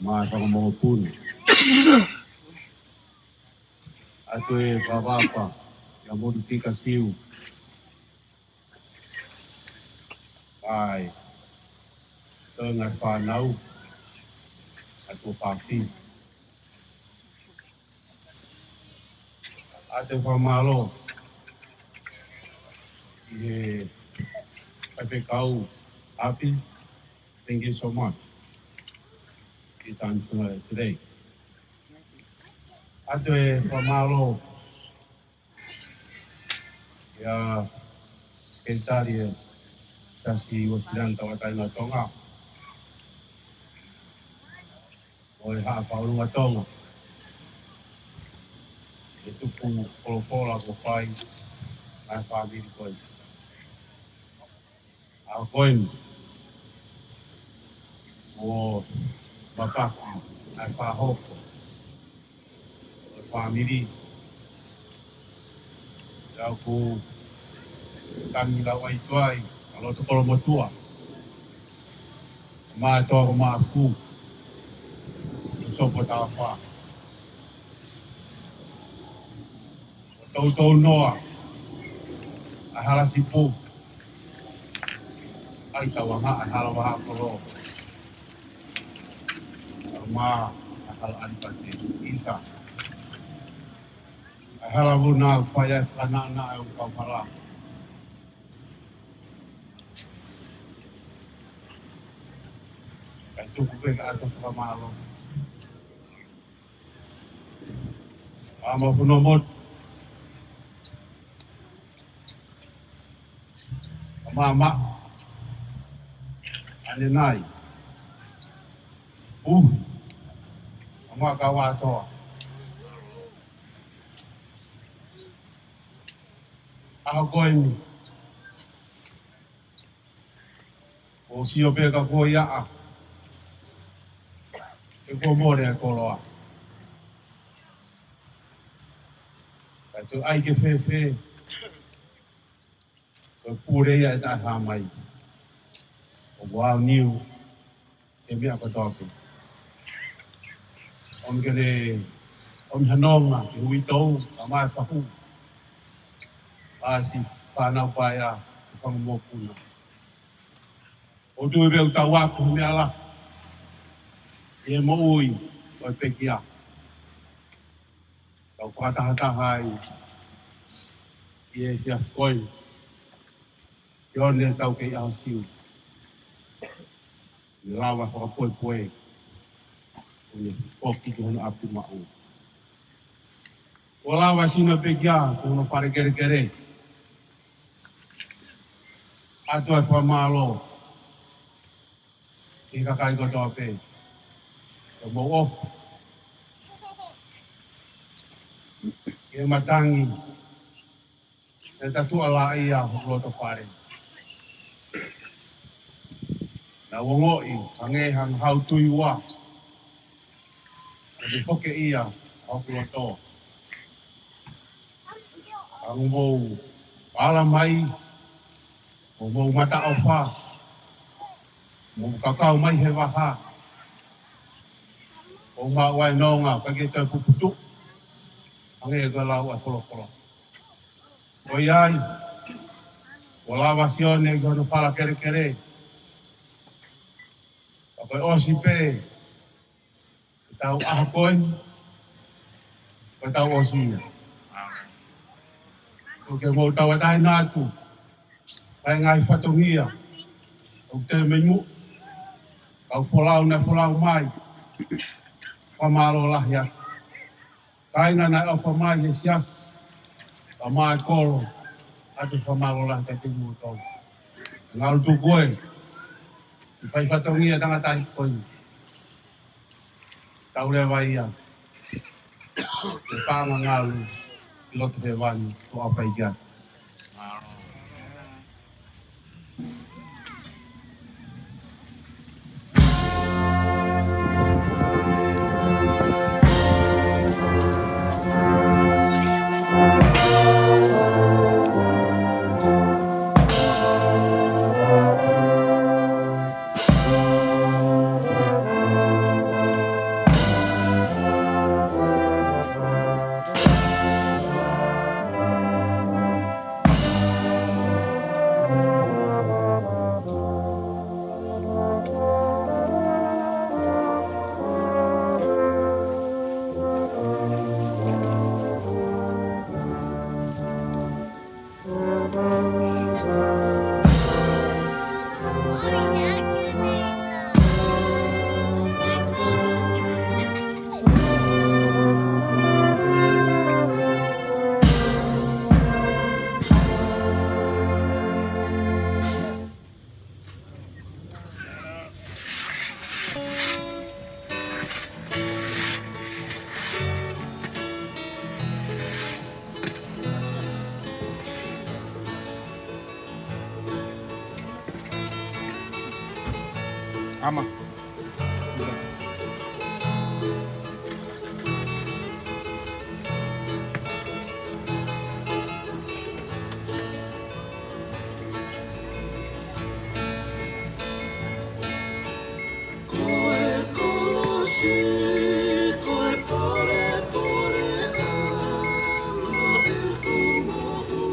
Ma tanga mo punu. Atu e wawaba. Ia modu tika siu. Ai. Töngai whanau. Atu whawhi. Ate whamalo. I he pepe kau. Happy. Thank you so much. Your time today. Ate whamalo. Ia sekretari sasi wasilan tawatai na tonga. O e haa paurunga tonga. E tupu kolokola ko whai. Nai whamiri koe. A koen. O mapaki. Nai whahoko. O whamiri. Iau ku kami lau ai tuai. Alo te kolo motua. Maa toro maa ku. Sopo tawa wha. Tau noa. A hala si pō. Ai tawa ngā a hala waha koro. A maa a hala alipate. Isa. A hala wuna whaya whanana e ukau whala. Kai tuku peka ata whakamalo. Amo puno mot. Mama. Ane nai. Amo kawa toa. Aho koeni. O sio peka ko ia. E ko more a koloa. Tu ai ke fe o pure ia ta ha mai o wow new e mea ko toke on gere on hanonga i hui tau a mai pahu a si whanau paia o mo puna o tu e beu tau aku mea la e mo ui o e pekia tau whakatahataha i e fia koi. Sione Taukeiaho Siu. I lawa whakapoe. O poki ki hono apu ma'u. O lawa sino pekia, ko hono whare kere. Ato e whamalo. I kakai kotoa pe. O mo ofu. E matangi. E tatu ala ia hukloto whare. Na wongoi, hangehang hau tui wa. E hoke ia hukloto. Ang mou ala mai. O mou mata o wha. Mou kakao mai he waha. O ngā wai nonga, kageta puputu. Ange ka lau a kolo. O iai, o lawa sione ka no pala kere. O kai osi pe, tau aha koen, o tau osi. O ke mo tau atai nātu, kai ngai whatongia, o te mengu, kau polau mai, whamalo lahia. Kaina na o whamai e sias. A mai koro. Atu whamaro la te te muto. Ngau tu koe. I whai whatongia tangata i koe. Tau lewa ia. E pāma ngaru. I loto he wani. To apa i kia. Ama. Koe kolosi, koe pore pore ala e kumohu.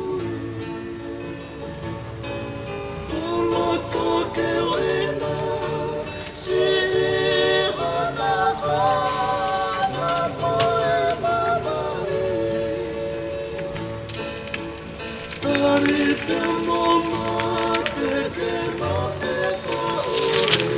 Polo toke oena, si hana kana moe mamae. Tari pe moma te ke mawhewa ore.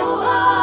Ouau